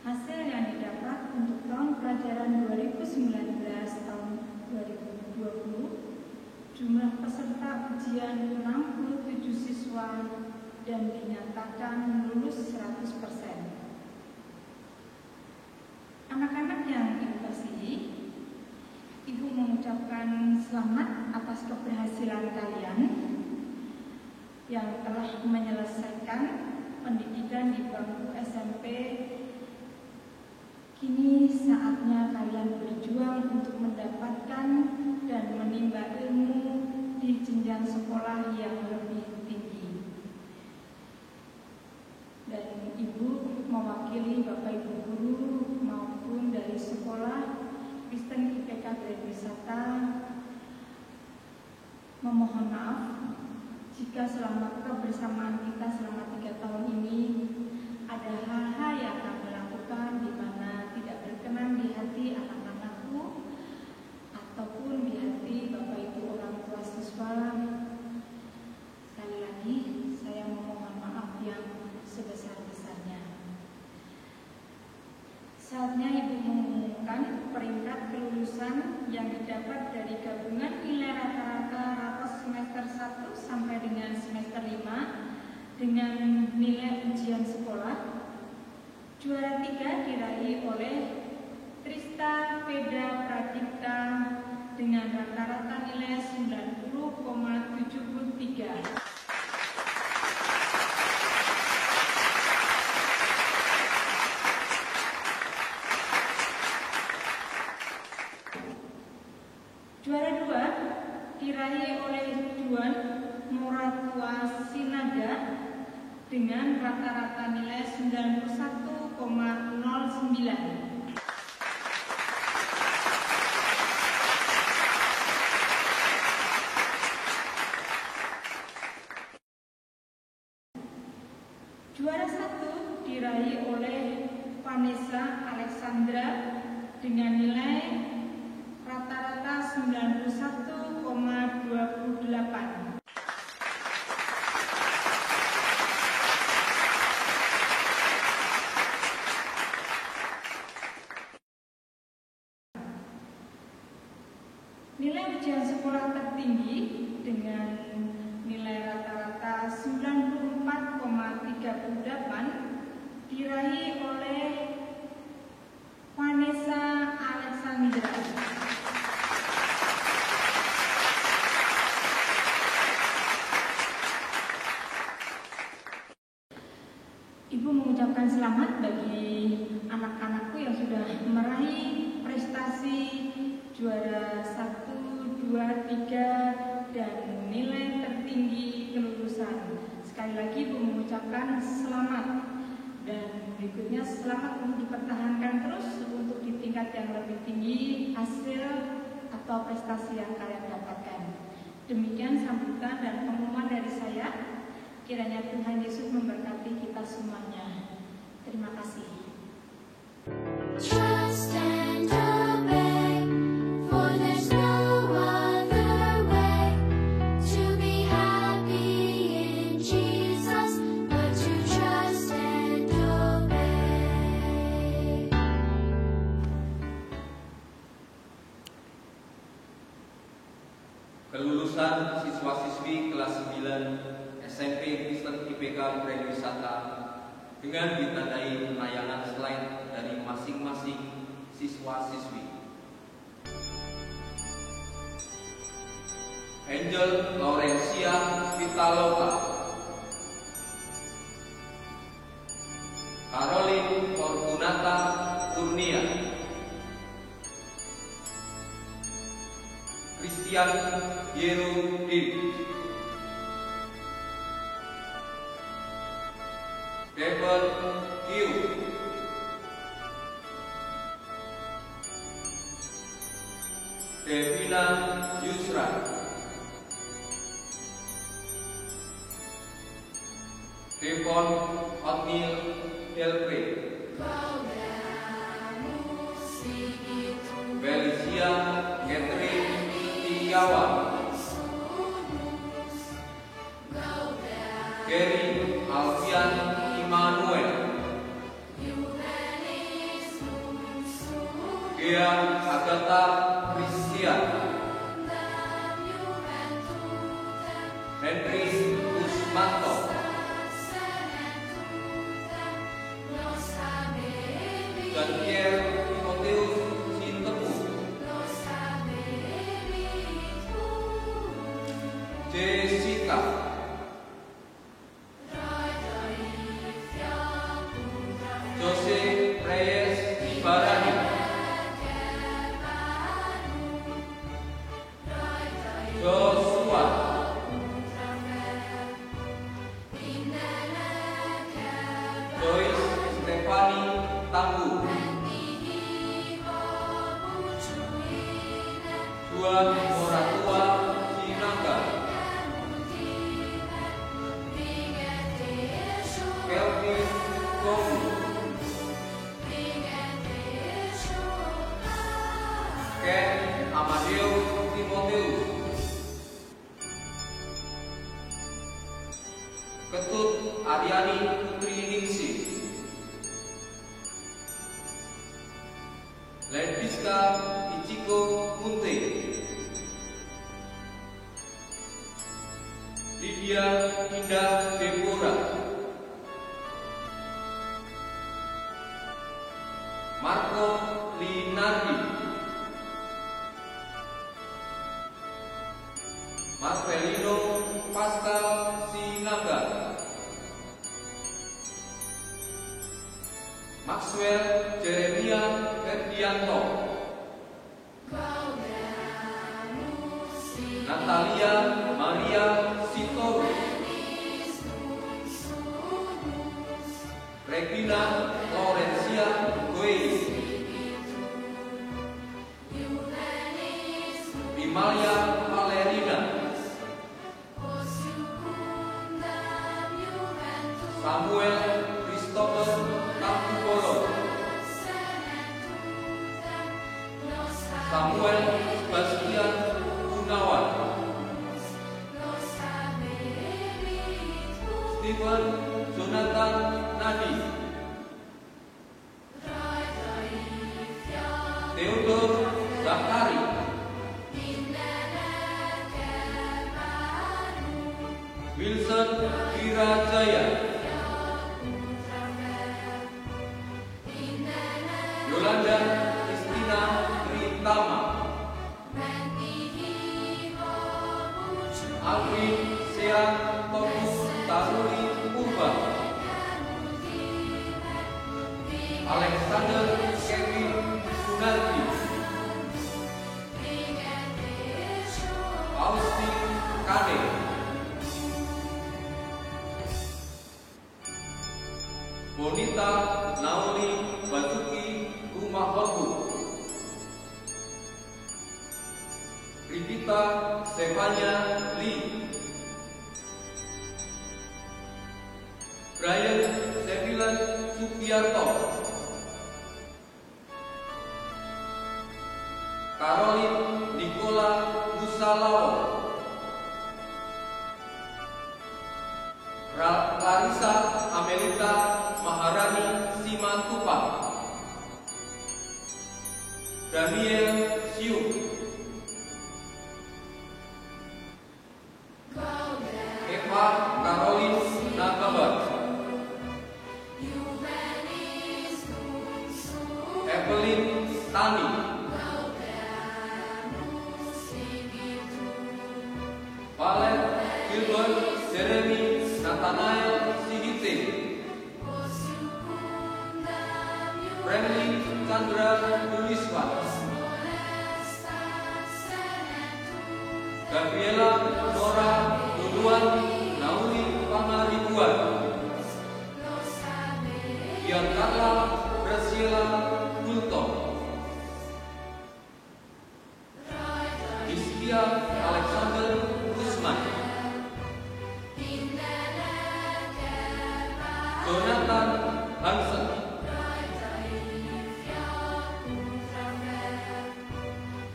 hasil yang didapat untuk tahun pelajaran 2019 tahun 2020, jumlah peserta ujian 67 siswa dan dinyatakan lulus 100%. Anak-anak yang Ibu kasihi, Ibu mengucapkan selamat atas keberhasilan kalian yang telah menyelesaikan pendidikan di bangku SMP. Kini saatnya kalian berjuang untuk mendapatkan dan menimba ilmu di jenjang sekolah yang lebih tinggi. Dan Ibu mewakili Bapak Ibu guru maupun dari sekolah Kristen IPK Grand Wisata memohon maaf jika selama kebersamaan kita selama 3 tahun ini ada hal-hal yang kami lakukan di mana tidak berkenan di hati anak-anakku ataupun di hati Bapak Ibu orang tua siswa. Sekali lagi saya memohon maaf yang sebesar-besarnya. Saatnya Ibu mengumumkan peringkat kelulusan yang didapat dari gabungan nilai rata-rata rapor semester 1 sampai dengan semester 5 dengan nilai ujian sekolah. Juara 3 diraih oleh Trista Peda Pradipta dengan rata-rata nilai 90,73. Juara 2 diraih oleh Juan Moratua Sinada dengan rata-rata nilai 91,09. Juara 1 diraih oleh Vanessa Alexandra dengan nilai rata-rata 91,28. Nilai ujian sekolah tertinggi dengan nilai rata-rata 94,38 diraih oleh Vanessa Alexandra. Ibu mengucapkan selamat bagi anak-anakku yang sudah meraih prestasi juara 1, 2, 3 dan nilai tertinggi kelulusan. Sekali lagi Ibu mengucapkan selamat dan berikutnya selamat untuk dipertahankan terus untuk di tingkat yang lebih tinggi hasil atau prestasi yang kalian dapatkan. Demikian sambutan dan pengumuman dari saya. Kiranya Tuhan Yesus memberkati kita semuanya. Terima kasih. Trust and obey, for there's no other way to be happy in Jesus but to trust and obey. Kelulusan siswa-siswi kelas 9 SMP Kristen IPK Brand Wisata dengan ditandai penayangan slide dari masing-masing siswa-siswi. Angel Laurencia Vitaloka, Caroline Fortunata Kurnia, Christian Yerudin, Devon Q, Devina Yusra, Devon Othniel Delpre, Felicia Catherine Tiawan, Gary Alfian Immanuel, Gea Agatha Christian, Henry Usmanto, dan Pierre Timotheus Sintepu, Jessica, Jose Reyes Ibarani, Joshua, Joyce Stefani Tangguh, Juan Moratua Sinangga, Kelvin Kofu, Ken Amadeo Timotheus, Ketut Aryani Putri Ningsih, Letiska Ichiko Munte, Lydia Indah Deborah, Marco Linardi, Marcelino Pascal Sinaga, Maxwell Jeremia Ferdianto, Natalia Maria Sito Evelina Laurencia Goes, Bimalia Valerina, Samuel Christopher Tampukolo, Samuel Sebastian Gunawan, Stephen Jonathan Nadi, Theodore Zakari, Wilson Wirajaya, Yolanda Kristina Tritama, Alvin Sean Tomus Taruli Purba, Alexander Kevin Sunardi, Austin Kade, Bonita Nauli Basuki Rumah Bambu, Rivita Stefania Lee, Brian Sevilan Sugiarto, Caroline Nicola Musalawo, Larissa Amelita Maharani Simantupa, Daniel Siu, Eva Caroline Nagabat, Evelyn Tani, Valet Gilbert Jeremy Nathanael Sigite, Friendly Chandra Duliswan, Gabriela Nora Duluan Nauli Pangaribuan, Giancarla Graciela Bulto, Iskia Alexander Guzman, Jonathan Hansen,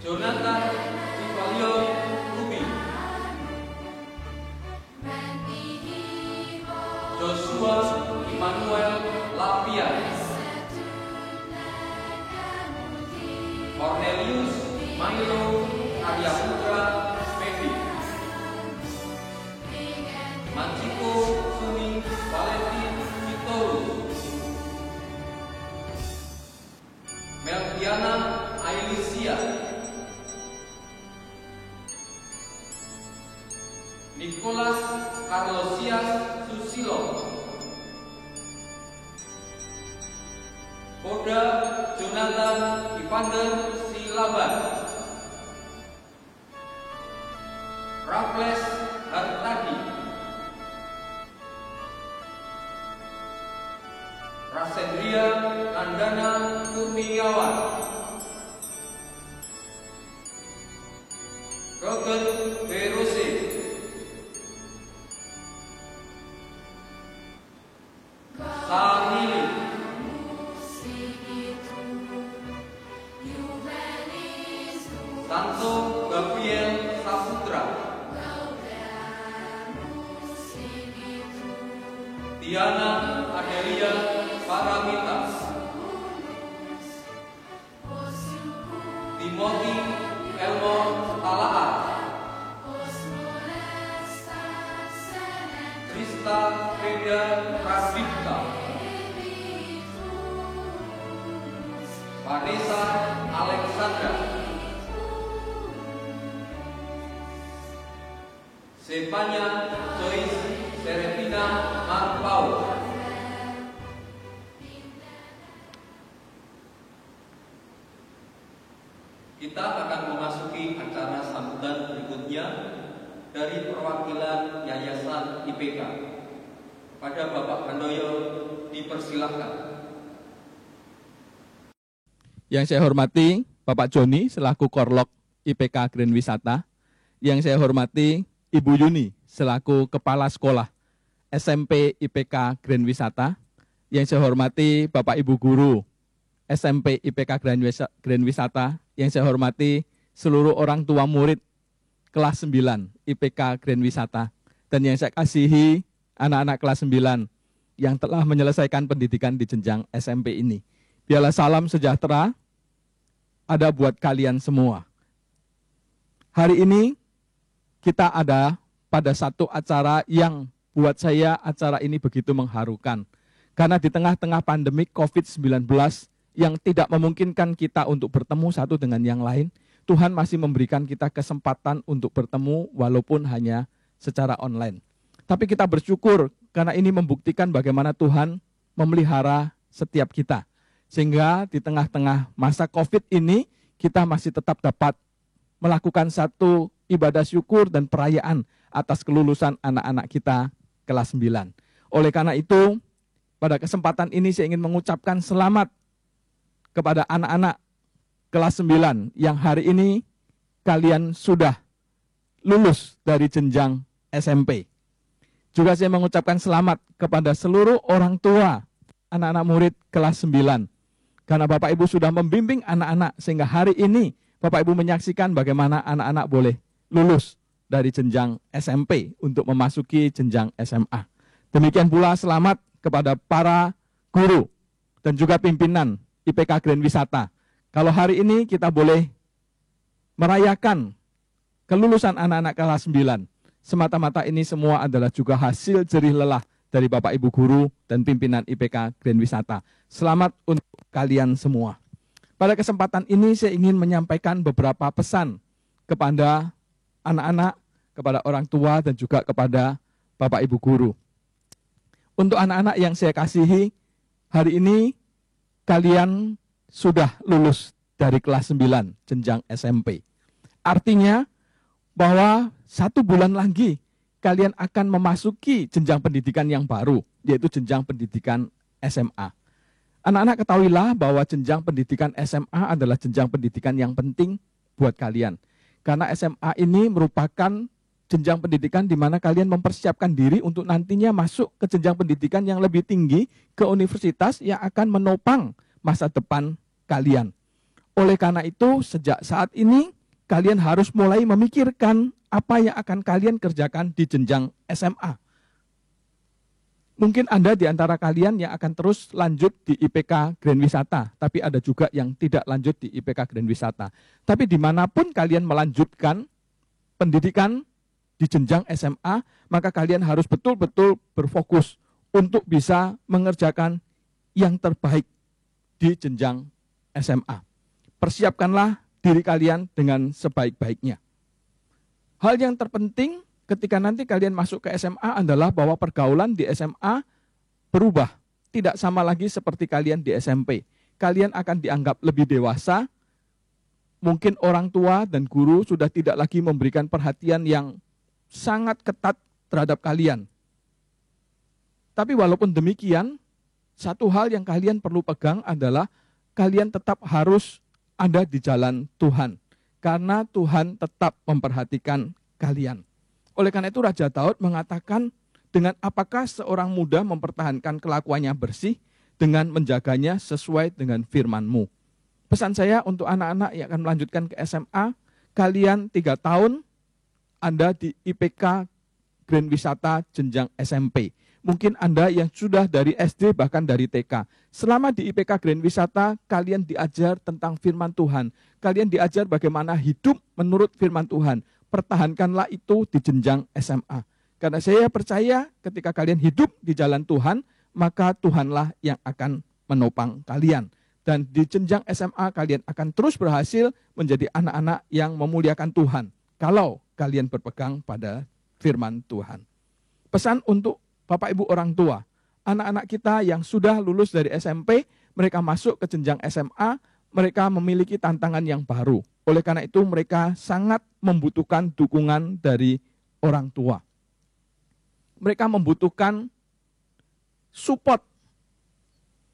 Jonathan Rivalio Rubi, Joshua Immanuel Lapia, Cornelius Milo Arya Putra Medi, Manchiko Sumi Valentin Vitorus, Melviana Ailisia, Nicholas Carlosias Susilo, Koda Jonathan Ivander Silaban, Raffles Hartadi, Rasendria Andana Kurniawan, Roger Berose, Sanili, Santo Gabriel Saputra, Diana Adelia Paramita, Timothy Elmo Talaat, Krista Veda Pradipta, Vanessa Alexandra, Sepanya Joyce Serafina Marpau, kita akan memasuki acara sambutan berikutnya dari perwakilan Yayasan IPK. Pada Bapak Handoyo Dipersilahkan. Yang saya hormati Bapak Joni selaku Korlok IPK Grand Wisata. Yang saya hormati Ibu Yuni selaku Kepala Sekolah SMP IPK Grand Wisata. Yang saya hormati Bapak Ibu Guru SMP IPK Grand Wisata. Yang saya hormati seluruh orang tua murid kelas 9 IPK Grand Wisata. Dan yang saya kasihi anak-anak kelas 9 yang telah menyelesaikan pendidikan di jenjang SMP ini. Biarlah salam sejahtera ada buat kalian semua. Hari ini kita ada pada satu acara yang buat saya acara ini begitu mengharukan. Karena di tengah-tengah pandemi COVID-19 yang tidak memungkinkan kita untuk bertemu satu dengan yang lain, Tuhan masih memberikan kita kesempatan untuk bertemu walaupun hanya secara online. Tapi kita bersyukur karena ini membuktikan bagaimana Tuhan memelihara setiap kita. Sehingga di tengah-tengah masa COVID ini, kita masih tetap dapat melakukan satu ibadah syukur dan perayaan atas kelulusan anak-anak kita kelas 9. Oleh karena itu, pada kesempatan ini saya ingin mengucapkan selamat kepada anak-anak kelas 9 yang hari ini kalian sudah lulus dari jenjang SMP. Juga saya mengucapkan selamat kepada seluruh orang tua anak-anak murid kelas 9. Karena Bapak Ibu sudah membimbing anak-anak sehingga hari ini Bapak Ibu menyaksikan bagaimana anak-anak boleh lulus dari jenjang SMP untuk memasuki jenjang SMA. Demikian pula selamat kepada para guru dan juga pimpinan IPK Grand Wisata. Kalau hari ini kita boleh merayakan kelulusan anak-anak kelas 9, semata-mata ini semua adalah juga hasil jerih lelah dari Bapak Ibu guru dan pimpinan IPK Grand Wisata. Selamat untuk kalian semua. Pada kesempatan ini saya ingin menyampaikan beberapa pesan kepada anak-anak, kepada orang tua dan juga kepada Bapak Ibu guru. Untuk anak-anak yang saya kasihi, hari ini kalian sudah lulus dari kelas 9 jenjang SMP. Artinya bahwa 1 bulan lagi kalian akan memasuki jenjang pendidikan yang baru, yaitu jenjang pendidikan SMA. Anak-anak ketahuilah bahwa jenjang pendidikan SMA adalah jenjang pendidikan yang penting buat kalian. Karena SMA ini merupakan jenjang pendidikan di mana kalian mempersiapkan diri untuk nantinya masuk ke jenjang pendidikan yang lebih tinggi ke universitas yang akan menopang masa depan kalian. Oleh karena itu, sejak saat ini kalian harus mulai memikirkan apa yang akan kalian kerjakan di jenjang SMA. Mungkin Anda di antara kalian yang akan terus lanjut di IPK Grand Wisata, tapi ada juga yang tidak lanjut di IPK Grand Wisata. Tapi dimanapun kalian melanjutkan pendidikan di jenjang SMA, maka kalian harus betul-betul berfokus untuk bisa mengerjakan yang terbaik di jenjang SMA. Persiapkanlah diri kalian dengan sebaik-baiknya. Hal yang terpenting ketika nanti kalian masuk ke SMA adalah bahwa pergaulan di SMA berubah. Tidak sama lagi seperti kalian di SMP. Kalian akan dianggap lebih dewasa. Mungkin orang tua dan guru sudah tidak lagi memberikan perhatian yang sangat ketat terhadap kalian. Tapi walaupun demikian, satu hal yang kalian perlu pegang adalah kalian tetap harus ada di jalan Tuhan. Karena Tuhan tetap memperhatikan kalian. Oleh karena itu Raja Daud mengatakan, dengan apakah seorang muda mempertahankan kelakuannya bersih dengan menjaganya sesuai dengan firman-Mu. Pesan saya untuk anak-anak yang akan melanjutkan ke SMA, kalian 3 tahun Anda di IPK Grand Wisata jenjang SMP. Mungkin Anda yang sudah dari SD bahkan dari TK. Selama di IPK Grand Wisata, kalian diajar tentang firman Tuhan. Kalian diajar bagaimana hidup menurut firman Tuhan. Pertahankanlah itu di jenjang SMA. Karena saya percaya ketika kalian hidup di jalan Tuhan, maka Tuhanlah yang akan menopang kalian. Dan di jenjang SMA kalian akan terus berhasil menjadi anak-anak yang memuliakan Tuhan. Kalau kalian berpegang pada firman Tuhan. Pesan untuk Bapak Ibu orang tua, anak-anak kita yang sudah lulus dari SMP, mereka masuk ke jenjang SMA, mereka memiliki tantangan yang baru. Oleh karena itu mereka sangat membutuhkan dukungan dari orang tua. Mereka membutuhkan support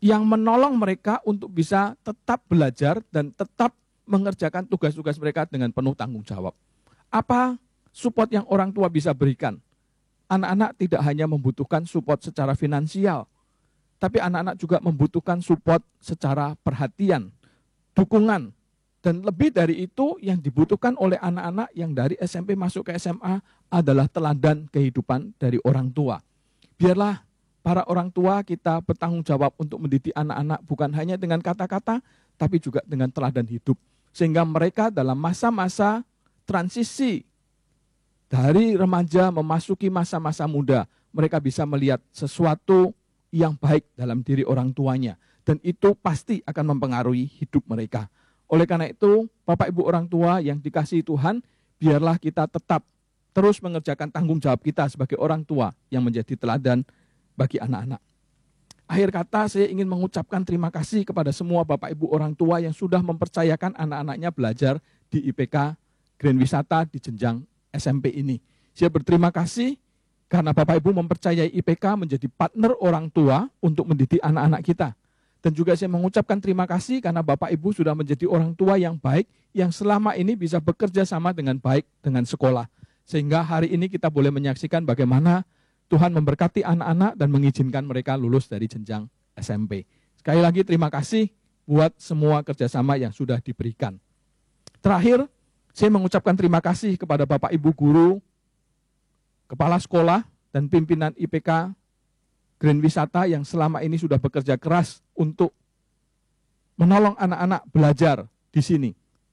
yang menolong mereka untuk bisa tetap belajar dan tetap mengerjakan tugas-tugas mereka dengan penuh tanggung jawab. Apa support yang orang tua bisa berikan? Anak-anak tidak hanya membutuhkan support secara finansial, tapi anak-anak juga membutuhkan support secara perhatian, dukungan, dan lebih dari itu yang dibutuhkan oleh anak-anak yang dari SMP masuk ke SMA adalah teladan kehidupan dari orang tua. Biarlah para orang tua kita bertanggung jawab untuk mendidik anak-anak bukan hanya dengan kata-kata, tapi juga dengan teladan hidup. Sehingga mereka dalam masa-masa transisi dari remaja memasuki masa-masa muda, mereka bisa melihat sesuatu yang baik dalam diri orang tuanya. Dan itu pasti akan mempengaruhi hidup mereka. Oleh karena itu, Bapak Ibu orang tua yang dikasihi Tuhan, biarlah kita tetap terus mengerjakan tanggung jawab kita sebagai orang tua yang menjadi teladan bagi anak-anak. Akhir kata, saya ingin mengucapkan terima kasih kepada semua Bapak Ibu orang tua yang sudah mempercayakan anak-anaknya belajar di IPK Grand Wisata di jenjang SMP ini. Saya berterima kasih karena Bapak Ibu mempercayai IPK menjadi partner orang tua untuk mendidik anak-anak kita. Dan juga saya mengucapkan terima kasih karena Bapak Ibu sudah menjadi orang tua yang baik, yang selama ini bisa bekerja sama dengan baik dengan sekolah. Sehingga hari ini kita boleh menyaksikan bagaimana Tuhan memberkati anak-anak dan mengizinkan mereka lulus dari jenjang SMP. Sekali lagi terima kasih buat semua kerjasama yang sudah diberikan. Terakhir, saya mengucapkan terima kasih kepada Bapak Ibu guru, kepala sekolah, dan pimpinan IPK Grand Wisata yang selama ini sudah bekerja keras untuk menolong anak-anak belajar di sini.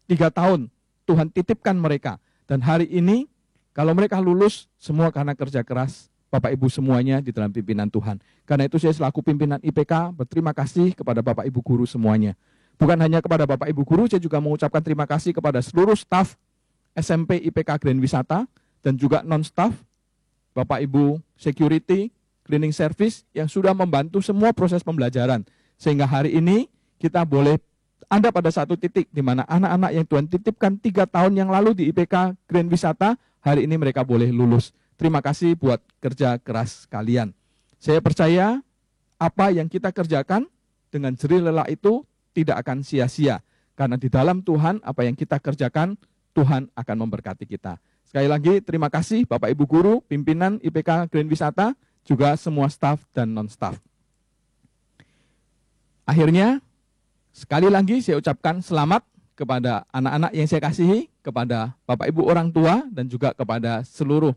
3 tahun Tuhan titipkan mereka. Dan hari ini kalau mereka lulus semua karena kerja keras Bapak Ibu semuanya di dalam pimpinan Tuhan. Karena itu saya selaku pimpinan IPK berterima kasih kepada Bapak Ibu guru semuanya. Bukan hanya kepada Bapak Ibu guru, saya juga mengucapkan terima kasih kepada seluruh staf SMP IPK Grand Wisata dan juga non-staf, Bapak Ibu security, cleaning service yang sudah membantu semua proses pembelajaran. Sehingga hari ini kita boleh ada pada satu titik di mana anak-anak yang Tuhan titipkan 3 tahun yang lalu di IPK Grand Wisata, hari ini mereka boleh lulus. Terima kasih buat kerja keras kalian. Saya percaya apa yang kita kerjakan dengan jerih lelah itu tidak akan sia-sia. Karena di dalam Tuhan, apa yang kita kerjakan, Tuhan akan memberkati kita. Sekali lagi, terima kasih Bapak Ibu Guru, pimpinan IPK Grand Wisata, juga semua staf dan non-staf. Akhirnya, sekali lagi saya ucapkan selamat kepada anak-anak yang saya kasihi, kepada Bapak Ibu orang tua, dan juga kepada seluruh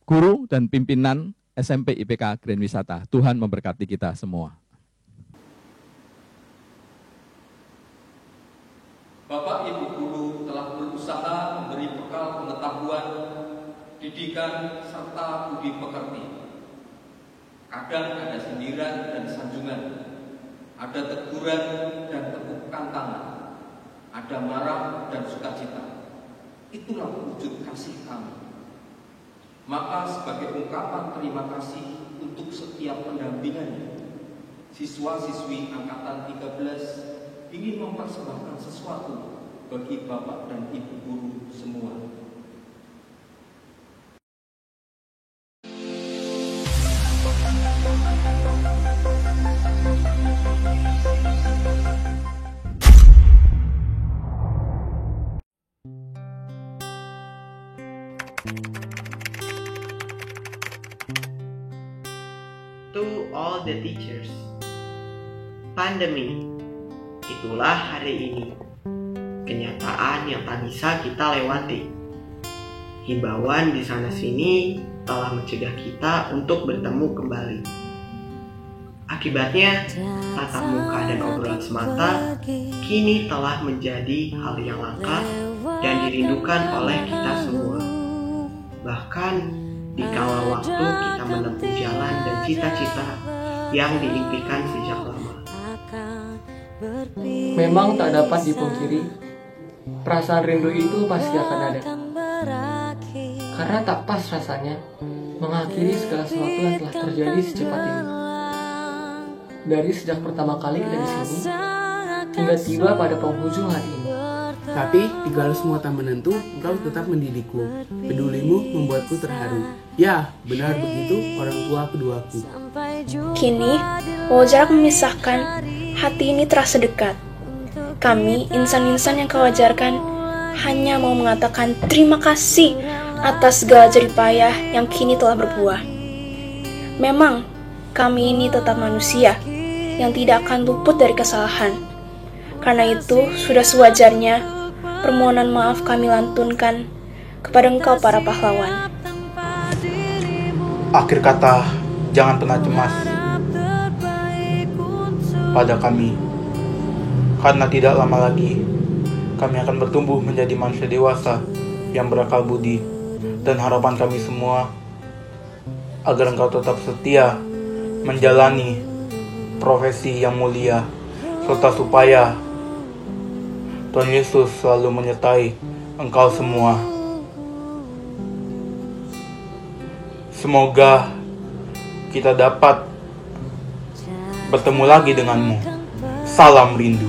guru dan pimpinan SMP IPK Grand Wisata. Tuhan memberkati kita semua. Bapak Ibu guru telah berusaha memberi bekal pengetahuan, didikan, serta budi pekerti. Kadang ada sindiran dan sanjungan, ada teguran dan tepukan tangan, ada marah dan sukacita. Itulah wujud kasih kami. Maka sebagai ungkapan terima kasih untuk setiap pendampingannya, siswa-siswi angkatan 13 ingin mempersembahkan sesuatu bagi Bapak dan Ibu guru semua. To all the teachers, pandemi, itulah hari ini, kenyataan yang tak bisa kita lewati. Himbauan di sana-sini telah mencegah kita untuk bertemu kembali. Akibatnya, tatap muka dan obrolan semata kini telah menjadi hal yang langka dan dirindukan oleh kita semua. Bahkan, di kala waktu kita menempuh jalan dan cita-cita yang diimpikan sejak lama. Memang tak dapat dipungkiri, perasaan rindu itu pasti akan ada. Karena tak pas rasanya mengakhiri segala sesuatu yang telah terjadi secepat ini. Dari sejak pertama kali kita di sini hingga tiba pada penghujung hari ini. Tapi jikalau semua tak menentu, engkau tetap mendidikku. Pedulimu membuatku terharu. Ya, benar begitu orang tua keduaku. Kini, walau jarak memisahkan, hati ini terasa dekat. Kami, insan-insan yang kau ajarkan, hanya mau mengatakan terima kasih atas segala jerih payah yang kini telah berbuah. Memang, kami ini tetap manusia yang tidak akan luput dari kesalahan. Karena itu, sudah sewajarnya permohonan maaf kami lantunkan kepada engkau para pahlawan. Akhir kata, jangan pernah cemas pada kami, karena tidak lama lagi kami akan bertumbuh menjadi manusia dewasa yang berakal budi, dan harapan kami semua agar engkau tetap setia menjalani profesi yang mulia, serta supaya Tuhan Yesus selalu menyertai engkau semua. Semoga kita dapat bertemu lagi denganmu. Salam rindu.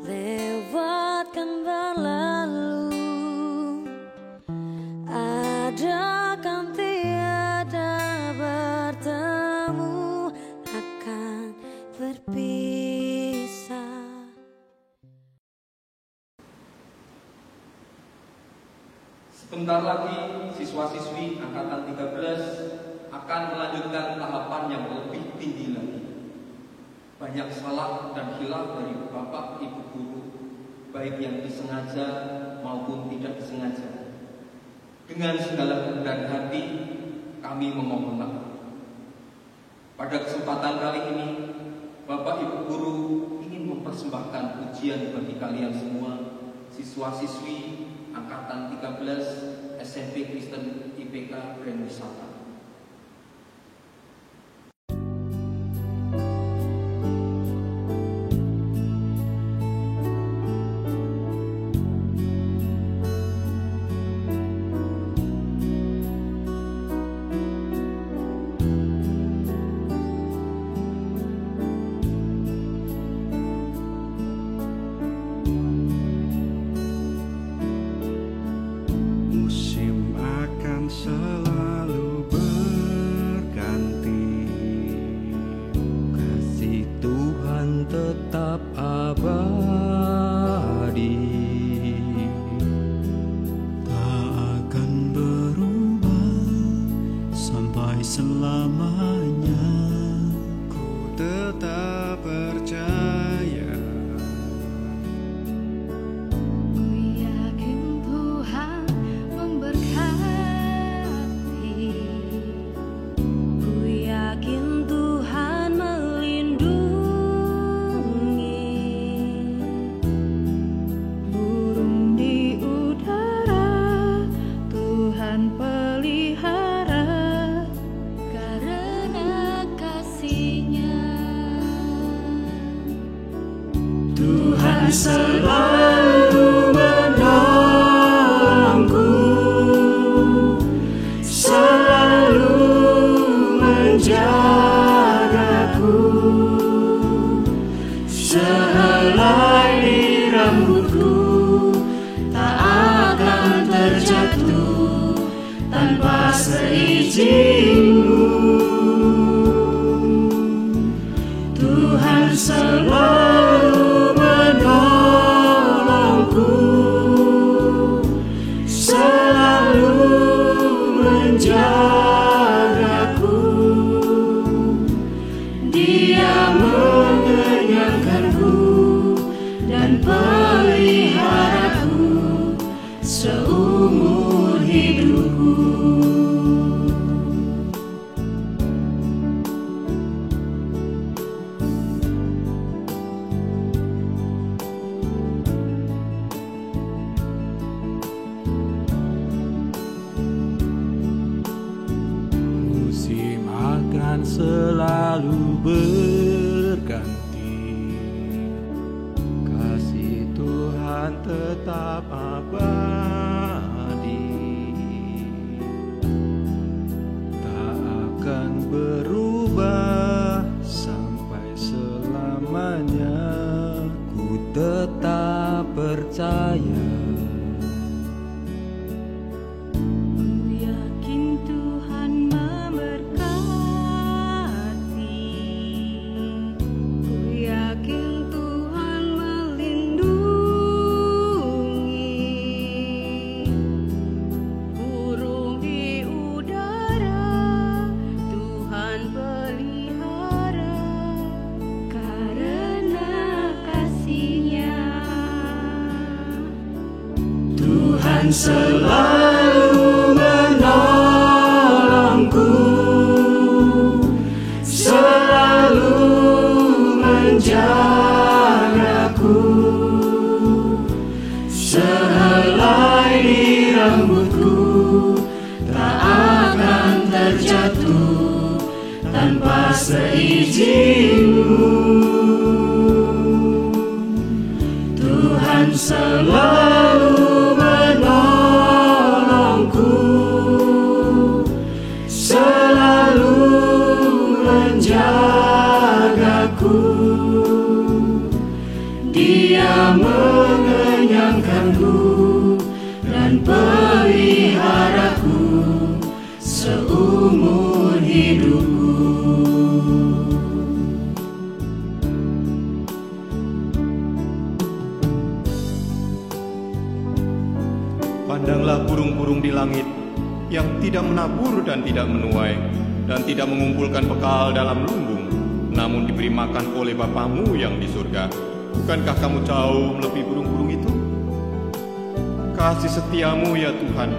Lewatkan berlalu, ada kan tiada bertemu, akan berpisah. Sebentar lagi siswa-siswi angkatan 13 akan melanjutkan tahapan yang lebih tinggi lagi. Banyak salah dan hilaf dari Bapak Ibu guru, baik yang disengaja maupun tidak disengaja. Dengan segala kerendahan hati, kami memohon maaf. Pada kesempatan kali ini, Bapak Ibu guru ingin mempersembahkan pujian bagi kalian semua, siswa-siswi angkatan 13 SMP Kristen IPK Grand Wisata. Selalu berganti, kasih Tuhan tetap abadi, tak akan berubah sampai selamanya. Ku tetap percaya. Tuhan selalu menolongku, selalu menjagaku, sehelai rambutku tak akan terjatuh tanpa seizinku. Tuhan selalu menolongku, selalu menjagaku, Dia mengenyangkanku dan peliharaku seumur hidupku. Selalu berganti, kasih Tuhan tetap abadi, tak akan berubah sampai selamanya. Ku tetap Tuhan selalu menolongku, selalu menjagaku. Sehelai di rambutku tak akan terjatuh tanpa seizin-Mu. Tuhan selalu menolongku, selalu menjagaku. Dia mengenyangkanku dan peliharaku seumur hidupku. Pandanglah burung-burung di langit yang tidak menabur dan tidak menuai dan tidak mengumpulkan bekal dalam lumbung, namun diberi makan oleh Bapa-Mu yang di surga. Bukankah kamu jauh melebihi burung-burung itu? Kasih setia-Mu ya Tuhan,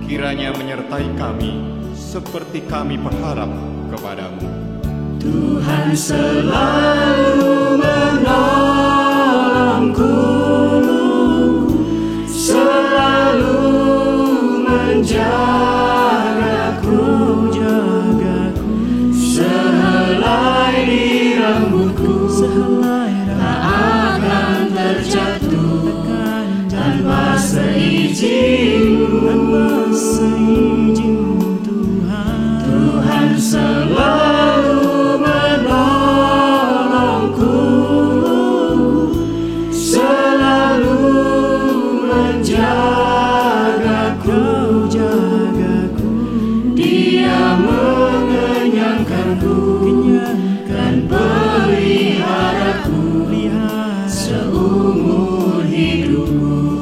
kiranya menyertai kami seperti kami berharap kepadamu. Tuhan selalu menolongku, selalu menjagaku. Sehelai di rambutku tak akan terjatuh tanpa seizin-Mu. Tuhan selalu menolongku, selalu menjagaku. Dia mengenyangkanku dan peliharaku seumur hidupku.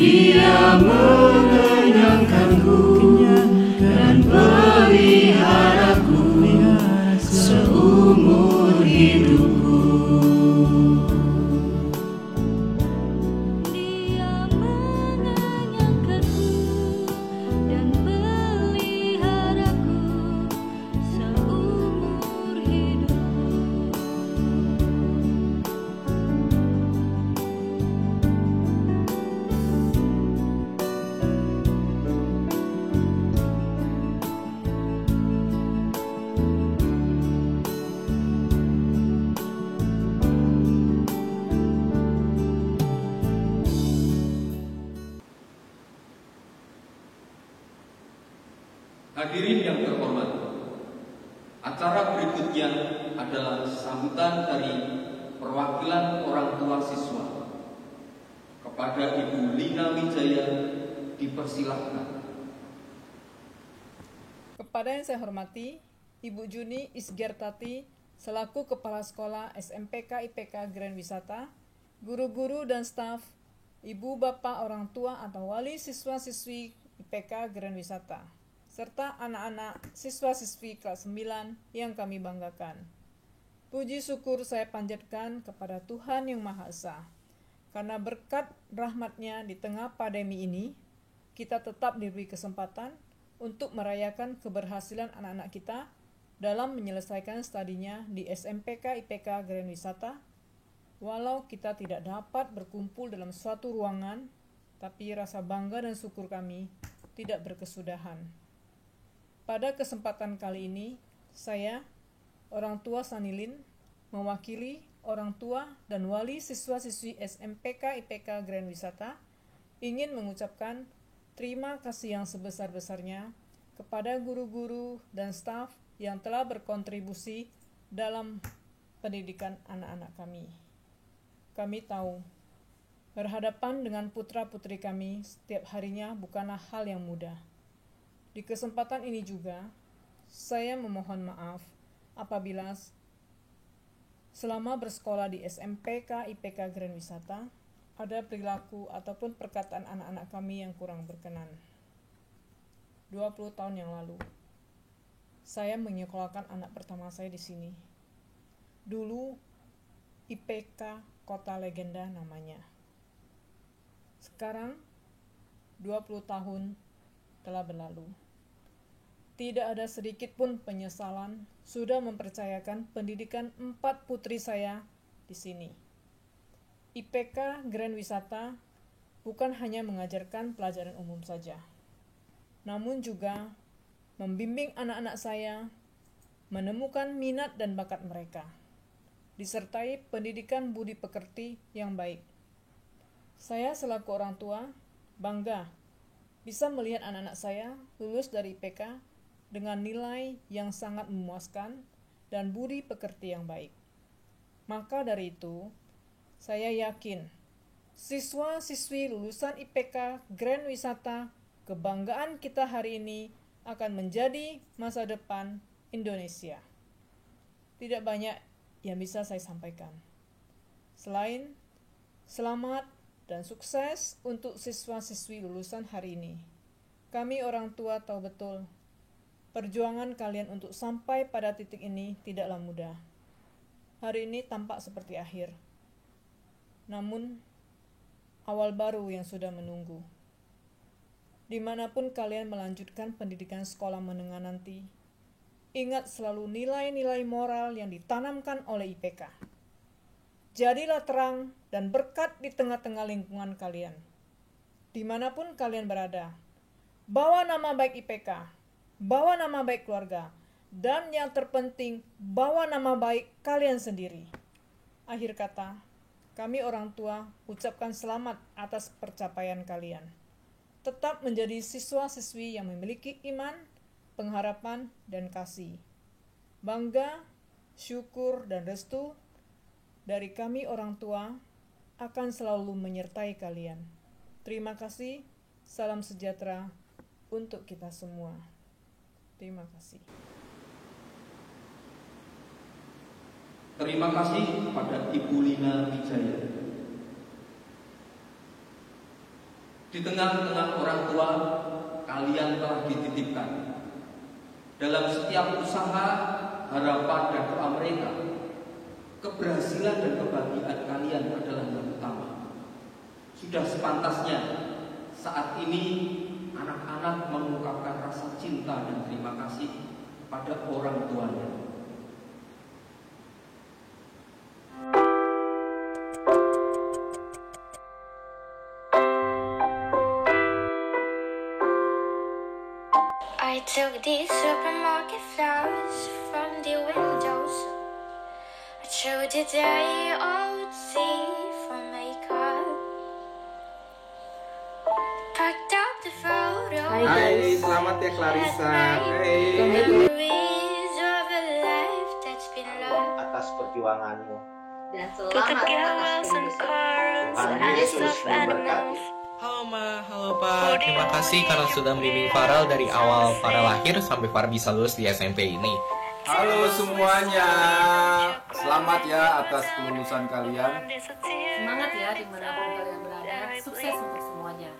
Dia mengenyangkanku dan peliharaku seumur hidupku. Hadirin yang terhormat, acara berikutnya adalah sambutan dari perwakilan orang tua siswa. Kepada Ibu Lina Wijaya dipersilahkan. Kepada yang saya hormati, Ibu Juni Isgertati selaku Kepala Sekolah SMPK IPK Grand Wisata, guru-guru dan staf, Ibu Bapak orang tua atau wali siswa-siswi IPK Grand Wisata, serta anak-anak siswa-siswi kelas 9 yang kami banggakan. Puji syukur saya panjatkan kepada Tuhan Yang Maha Esa, karena berkat rahmat-Nya di tengah pandemi ini, kita tetap diberi kesempatan untuk merayakan keberhasilan anak-anak kita dalam menyelesaikan studinya di SMPK IPK Grand Wisata. Walau kita tidak dapat berkumpul dalam suatu ruangan, tapi rasa bangga dan syukur kami tidak berkesudahan. Pada kesempatan kali ini, saya, orang tua Sanilin, mewakili orang tua dan wali siswa-siswi SMPK IPK Grand Wisata, ingin mengucapkan terima kasih yang sebesar-besarnya kepada guru-guru dan staf yang telah berkontribusi dalam pendidikan anak-anak kami. Kami tahu, berhadapan dengan putra-putri kami setiap harinya bukanlah hal yang mudah. Di kesempatan ini juga, saya memohon maaf apabila selama bersekolah di SMPK IPK Grand Wisata, ada perilaku ataupun perkataan anak-anak kami yang kurang berkenan. 20 tahun yang lalu, saya menyekolahkan anak pertama saya di sini. Dulu IPK Kota Legenda namanya. Sekarang 20 tahun telah berlalu. Tidak ada sedikit pun penyesalan sudah mempercayakan pendidikan 4 putri saya di sini. IPK Grand Wisata bukan hanya mengajarkan pelajaran umum saja, namun juga membimbing anak-anak saya menemukan minat dan bakat mereka, disertai pendidikan budi pekerti yang baik. Saya selaku orang tua bangga bisa melihat anak-anak saya lulus dari IPK dengan nilai yang sangat memuaskan dan budi pekerti yang baik. Maka dari itu, saya yakin siswa-siswi lulusan IPK Grand Wisata kebanggaan kita hari ini akan menjadi masa depan Indonesia. Tidak banyak yang bisa saya sampaikan. Selain selamat dan sukses untuk siswa-siswi lulusan hari ini. Kami orang tua tahu betul, perjuangan kalian untuk sampai pada titik ini tidaklah mudah. Hari ini tampak seperti akhir. Namun, awal baru yang sudah menunggu. Dimanapun kalian melanjutkan pendidikan sekolah menengah nanti, ingat selalu nilai-nilai moral yang ditanamkan oleh IPK. Jadilah terang dan berkat di tengah-tengah lingkungan kalian. Dimanapun kalian berada, bawa nama baik IPK, bawa nama baik keluarga, dan yang terpenting, bawa nama baik kalian sendiri. Akhir kata, kami orang tua ucapkan selamat atas pencapaian kalian. Tetap menjadi siswa-siswi yang memiliki iman, pengharapan, dan kasih. Bangga, syukur, dan restu dari kami orang tua akan selalu menyertai kalian. Terima kasih, salam sejahtera untuk kita semua. Terima kasih. Terima kasih kepada Ibu Lina Wijaya. Di tengah-tengah orang tua, kalian telah dititipkan. Dalam setiap usaha, harapan, dan doa mereka, keberhasilan dan kebahagiaan kalian adalah yang utama. Sudah sepantasnya saat ini anak-anak mengungkapkan rasa cinta dan terima kasih pada orang tuanya. I took these supermarket flowers from the windows. I showed the day old sea for makeup. Packed up the photos. Hai, selamat ya Clarissa. Memories of a life that's been lost. Atas perjuanganmu. Dan selamat atas pendidikan. Tuhan Yesus memberkati. Halo Ma, halo Pak. Terima kasih karena sudah membimbing Farel dari awal Farel lahir sampai Farel bisa lulus di SMP ini. Halo semuanya, selamat ya atas kelulusan kalian. Semangat ya dimanapun kalian berada, sukses untuk semuanya.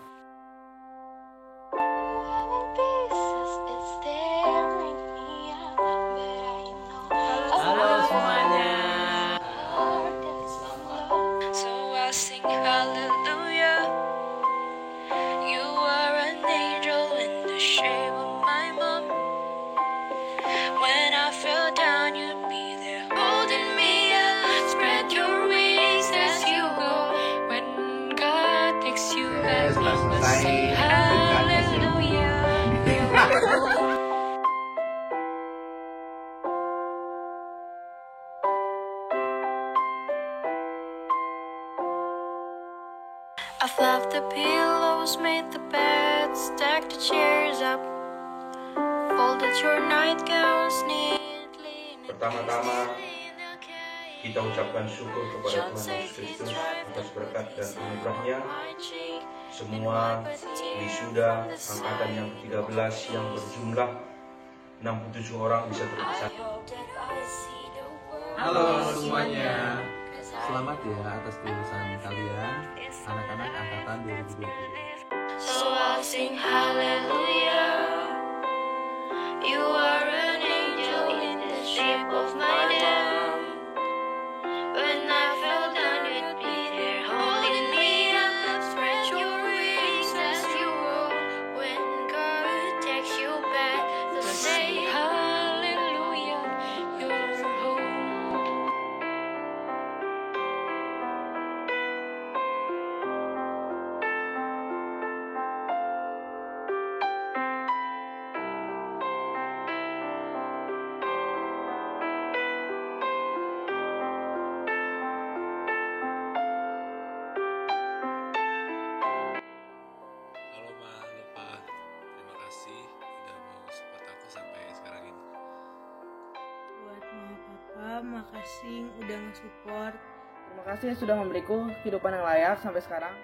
Halo semuanya. So I'll sing hallelujah. You are an angel in the shape of my mom. When I fell down, you'd be there holding me up. Spread your wings as you go. When God takes you back, you must say hallelujah. I fluffed the pillows, made the bed, stacked the chairs up, folded your nightgowns neatly. Pertama-tama, kita ucapkan syukur kepada Tuhan Yesus Kristus atas berkat dan anugerahnya. Semua wisuda angkatan yang ke-13 yang berjumlah 67 orang bisa terpisah. Halo semuanya, selamat ya atas kelulusan kalian, anak-anak angkatan 2020. So I'll sing hallelujah. You are an angel in the shape of my dad. When I fell down, you'd be there holding me up. Spread your terima kasih udah nge-support. Terima kasih sudah memberiku kehidupan yang layak sampai sekarang.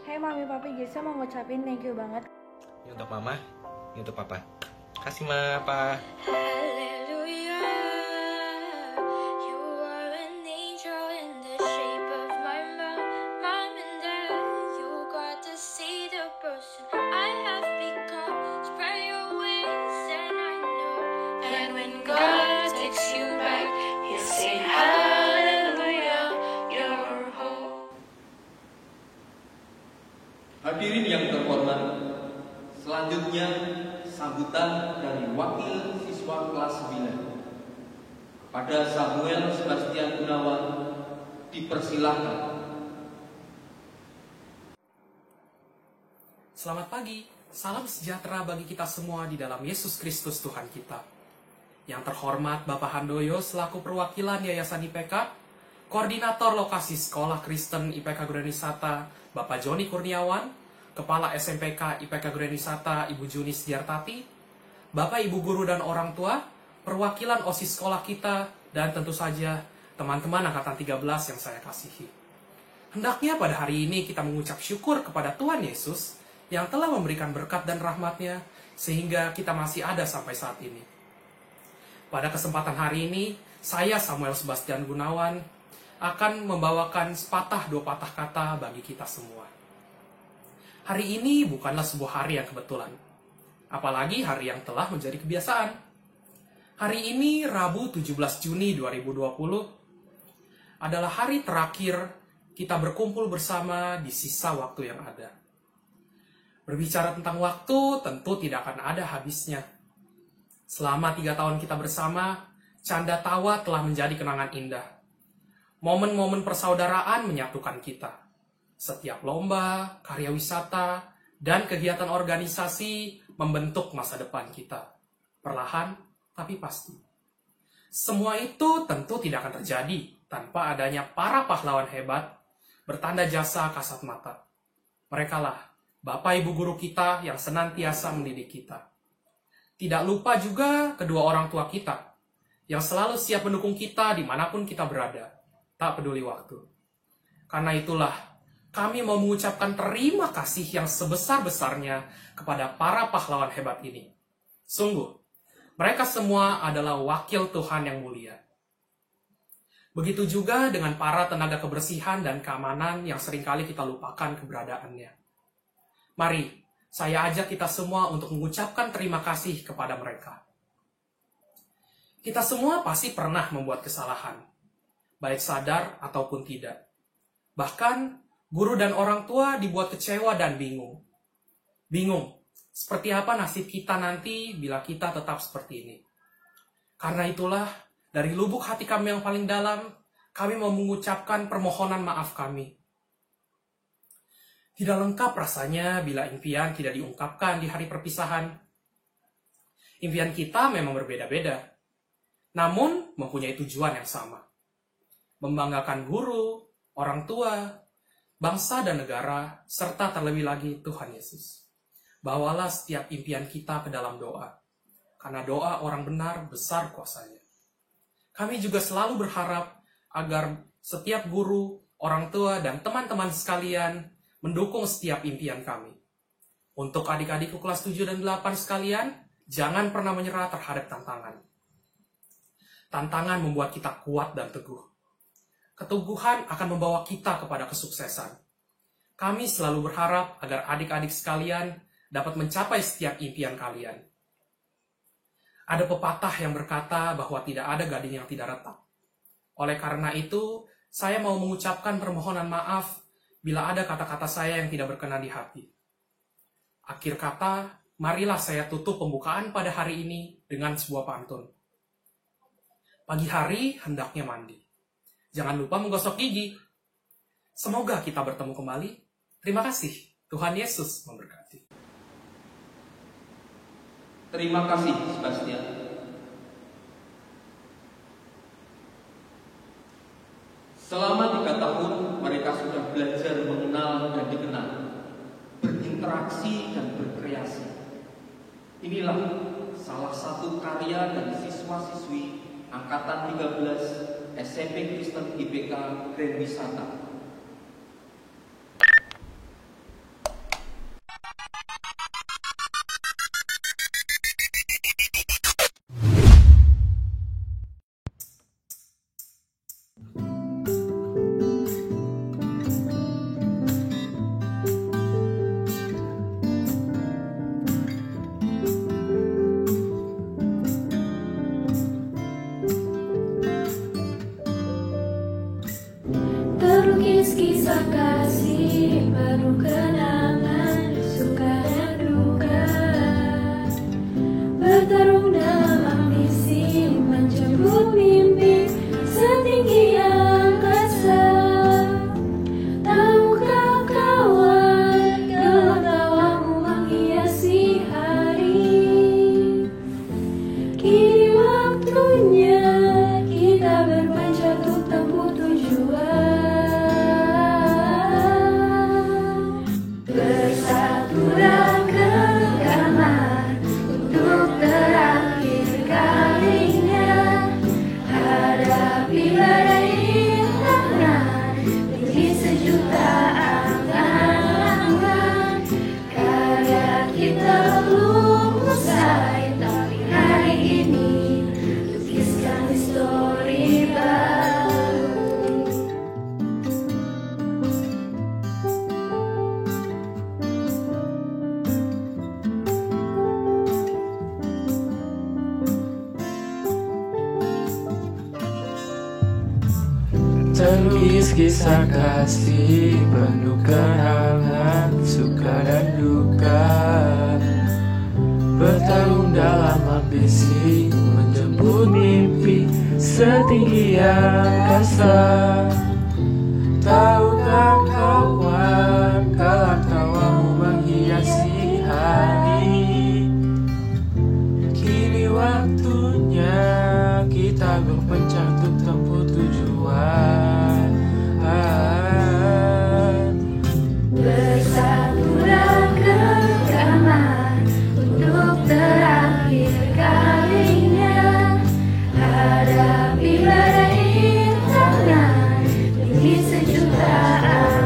Hey Mami Papi, Gesa mau ngucapin thank you banget. Ini untuk Mama, ini untuk Papa. Kasih Ma, Pa. Hadirin yang terhormat, selanjutnya sambutan dari wakil siswa kelas 9 kepada Samuel Sebastian Gunawan dipersilahkan. Selamat pagi, salam sejahtera bagi kita semua di dalam Yesus Kristus Tuhan kita. Yang terhormat Bapak Handoyo selaku perwakilan Yayasan IPK, Koordinator Lokasi Sekolah Kristen IPK Granwisata Bapak Joni Kurniawan, Kepala SMPK IPK Granwisata Ibu Juni Sediartati, Bapak Ibu Guru dan Orang Tua, perwakilan OSIS sekolah kita, dan tentu saja teman-teman Angkatan 13 yang saya kasihi. Hendaknya pada hari ini kita mengucap syukur kepada Tuhan Yesus yang telah memberikan berkat dan rahmat-Nya sehingga kita masih ada sampai saat ini. Pada kesempatan hari ini, saya Samuel Sebastian Gunawan akan membawakan sepatah dua patah kata bagi kita semua. Hari ini bukanlah sebuah hari yang kebetulan, apalagi hari yang telah menjadi kebiasaan. Hari ini Rabu 17 Juni 2020 adalah hari terakhir kita berkumpul bersama di sisa waktu yang ada. Berbicara tentang waktu tentu tidak akan ada habisnya. Selama 3 tahun kita bersama, canda tawa telah menjadi kenangan indah. Momen-momen persaudaraan menyatukan kita. Setiap lomba, karya wisata, dan kegiatan organisasi membentuk masa depan kita. Perlahan, tapi pasti. Semua itu tentu tidak akan terjadi tanpa adanya para pahlawan hebat bertanda jasa kasat mata. Merekalah Bapak Ibu Guru kita yang senantiasa mendidik kita. Tidak lupa juga kedua orang tua kita yang selalu siap mendukung kita dimanapun kita berada. Tak peduli waktu. Karena itulah, kami mau mengucapkan terima kasih yang sebesar-besarnya kepada para pahlawan hebat ini. Sungguh, mereka semua adalah wakil Tuhan yang mulia. Begitu juga dengan para tenaga kebersihan dan keamanan yang seringkali kita lupakan keberadaannya. Mari, saya ajak kita semua untuk mengucapkan terima kasih kepada mereka. Kita semua pasti pernah membuat kesalahan, baik sadar ataupun tidak. Bahkan, guru dan orang tua dibuat kecewa dan bingung. Bingung, seperti apa nasib kita nanti bila kita tetap seperti ini. Karena itulah, dari lubuk hati kami yang paling dalam, kami mau mengucapkan permohonan maaf kami. Tidak lengkap rasanya bila impian tidak diungkapkan di hari perpisahan. Impian kita memang berbeda-beda, namun mempunyai tujuan yang sama. Membanggakan guru, orang tua, bangsa dan negara, serta terlebih lagi Tuhan Yesus. Bawalah setiap impian kita ke dalam doa, karena doa orang benar besar kuasanya. Kami juga selalu berharap agar setiap guru, orang tua, dan teman-teman sekalian mendukung setiap impian kami. Untuk adik-adikku kelas 7 dan 8 sekalian, jangan pernah menyerah terhadap tantangan. Tantangan membuat kita kuat dan teguh. Keteguhan akan membawa kita kepada kesuksesan. Kami selalu berharap agar adik-adik sekalian dapat mencapai setiap impian kalian. Ada pepatah yang berkata bahwa tidak ada gading yang tidak retak. Oleh karena itu, saya mau mengucapkan permohonan maaf bila ada kata-kata saya yang tidak berkenan di hati. Akhir kata, marilah saya tutup pembukaan pada hari ini dengan sebuah pantun. Pagi hari hendaknya mandi. Jangan lupa menggosok gigi. Semoga kita bertemu kembali. Terima kasih. Tuhan Yesus memberkati. Terima kasih, Sebastian. Selama 3 tahun, mereka sudah belajar mengenal dan dikenal, berinteraksi dan berkreasi. Inilah salah satu karya dari siswa-siswi Angkatan 13 SMP Kristen IPK Grand Wisata. Terlukis kisah kasih penuh kenangan, suka dan duka, bertarung dalam ambisi, menjemput mimpi setinggi angkasa. Tahukah kawan, gelap tawamu menghiasi hari. Kini waktunya kita berpanjat untuk tempuh tujuan. Bersatu dan genggaman untuk terakhir kalinya hadapi badai rintangan tinggi sejuta angan-angan. Karya kita belum usai, tapi hari ini lukiskan histori baru. Terlukis kisah kasih penuh kenangan, suka dan duka, bertarung dalam ambisi, menjemput mimpi setinggi angkasa. Tahukah kawan, kelak tawamu menghiasi hari. Kini waktunya kita berpencar untuk tempuh tujuan. Bersatu dan genggaman untuk terakhir kalinya hadapi badai rintangan tinggi sejuta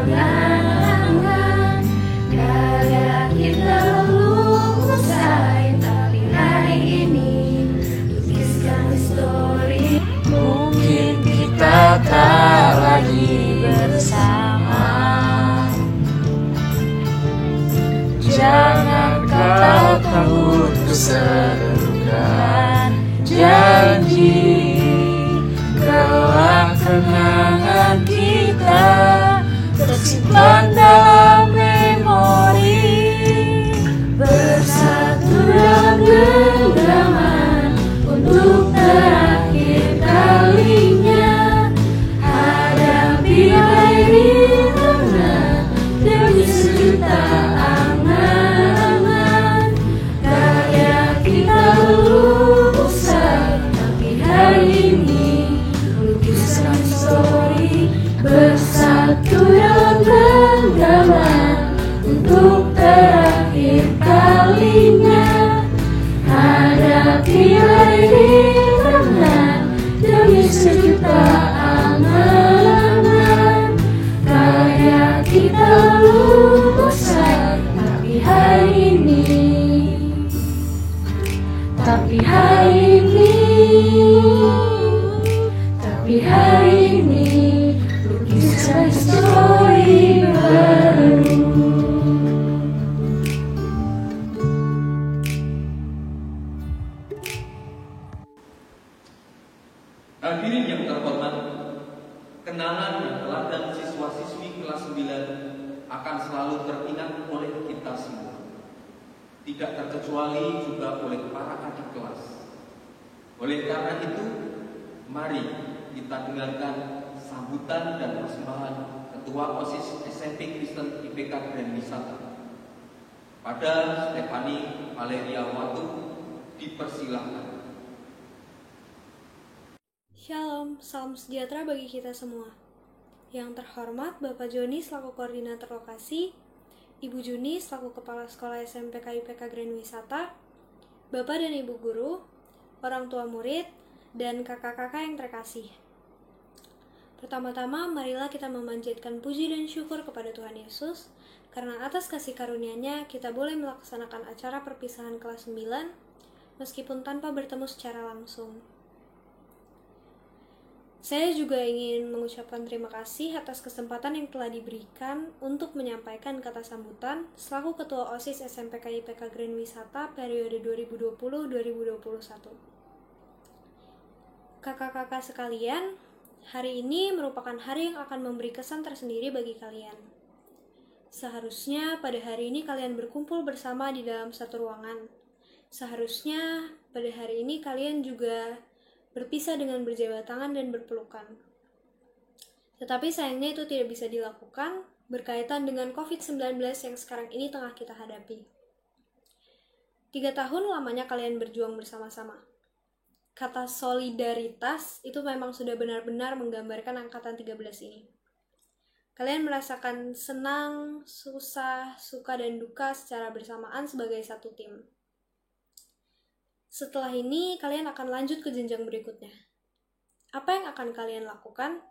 angan-angan. Karya kita belum usai, tapi hari ini lukiskan histori. Mungkin kita tak lagi bersama. Jangan kau takut keserukan janji, kelak kenangan kita tersimpan dalam memori. Bersatu dalam genggaman untuk terakhir kalinya hadapi badai rintangan demi sejuta angan-angan. Karya kita belum usai, tapi hari ini lukiskan histori. Bersatu dalam genggaman untuk terakhir kalinya hadapi badai rintangan demi sejuta angan-angan. Karya kita belum usai, tapi hari ini lukiskan histori baru. Hadirin yang terhormat, kenangan dan teladan siswa-siswi kelas 9 akan selalu teringat oleh kita semua. Tidak terkecuali juga oleh para adik kelas. Oleh karena itu, mari kita dengarkan sambutan dan persembahan Ketua OSIS SMP Kristen IPK Grand Wisata. Pada Stefani Valeria Watu dipersilahkan. Shalom, salam sejahtera bagi kita semua. Yang terhormat Bapak Joni selaku Koordinator Lokasi, Ibu Juni selaku Kepala Sekolah SMPK IPK Grand Wisata, Bapak dan Ibu Guru, orang tua murid, dan kakak-kakak yang terkasih. Pertama-tama, marilah kita memanjatkan puji dan syukur kepada Tuhan Yesus, karena atas kasih karunia-Nya kita boleh melaksanakan acara perpisahan kelas 9, meskipun tanpa bertemu secara langsung. Saya juga ingin mengucapkan terima kasih atas kesempatan yang telah diberikan untuk menyampaikan kata sambutan selaku Ketua OSIS SMPK IPK Grand Wisata periode 2020-2021. Kakak-kakak sekalian, hari ini merupakan hari yang akan memberi kesan tersendiri bagi kalian. Seharusnya pada hari ini kalian berkumpul bersama di dalam satu ruangan. Seharusnya pada hari ini kalian juga berpisah dengan berjabat tangan dan berpelukan. Tetapi sayangnya itu tidak bisa dilakukan berkaitan dengan COVID-19 yang sekarang ini tengah kita hadapi. 3 tahun lamanya kalian berjuang bersama-sama. Kata solidaritas itu memang sudah benar-benar menggambarkan angkatan 13 ini. Kalian merasakan senang, susah, suka, dan duka secara bersamaan sebagai satu tim. Setelah ini, kalian akan lanjut ke jenjang berikutnya. Apa yang akan kalian lakukan?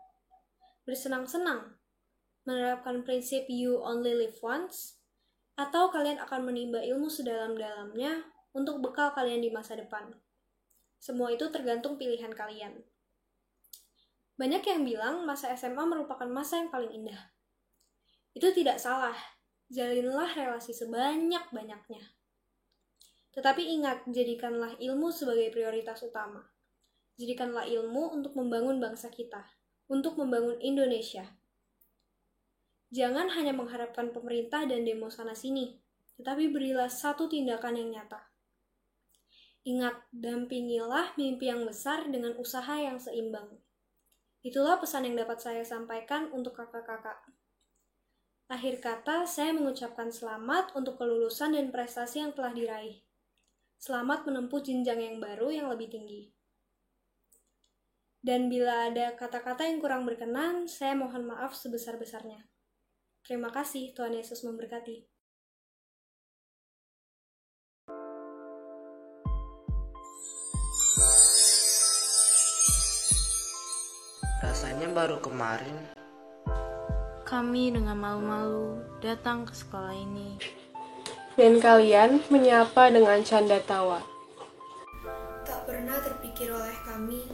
Bersenang-senang? Menerapkan prinsip you only live once? Atau kalian akan menimba ilmu sedalam-dalamnya untuk bekal kalian di masa depan? Semua itu tergantung pilihan kalian. Banyak yang bilang masa SMA merupakan masa yang paling indah. Itu tidak salah. Jalinlah relasi sebanyak-banyaknya. Tetapi ingat, jadikanlah ilmu sebagai prioritas utama. Jadikanlah ilmu untuk membangun bangsa kita, untuk membangun Indonesia. Jangan hanya mengharapkan pemerintah dan demo sana-sini, tetapi berilah satu tindakan yang nyata. Ingat, dampingilah mimpi yang besar dengan usaha yang seimbang. Itulah pesan yang dapat saya sampaikan untuk kakak-kakak. Akhir kata, saya mengucapkan selamat untuk kelulusan dan prestasi yang telah diraih. Selamat menempuh jenjang yang baru yang lebih tinggi. Dan bila ada kata-kata yang kurang berkenan, saya mohon maaf sebesar-besarnya. Terima kasih, Tuhan Yesus memberkati. Rasanya baru kemarin kami dengan malu-malu datang ke sekolah ini. Dan kalian menyapa dengan canda tawa. Tak pernah terpikir oleh kami,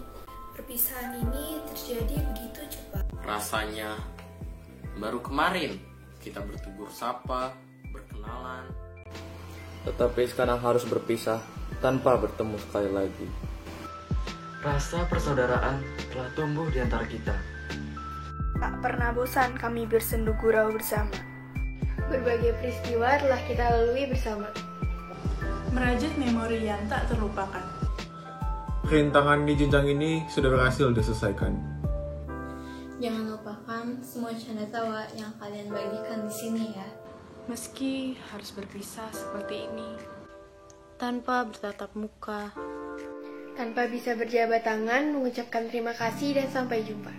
perpisahan ini terjadi begitu cepat. Rasanya baru kemarin kita bertegur sapa, berkenalan. Tetapi sekarang harus berpisah tanpa bertemu sekali lagi. Rasa persaudaraan telah tumbuh di antara kita. Tak pernah bosan kami bersendu gurau bersama. Berbagai peristiwa telah kita lalui bersama. Merajut memori yang tak terlupakan. Rintangan di jenjang ini sudah berhasil diselesaikan. Jangan lupakan semua canda tawa yang kalian bagikan di sini ya. Meski harus berpisah seperti ini, tanpa bertatap muka, tanpa bisa berjabat tangan mengucapkan terima kasih dan sampai jumpa,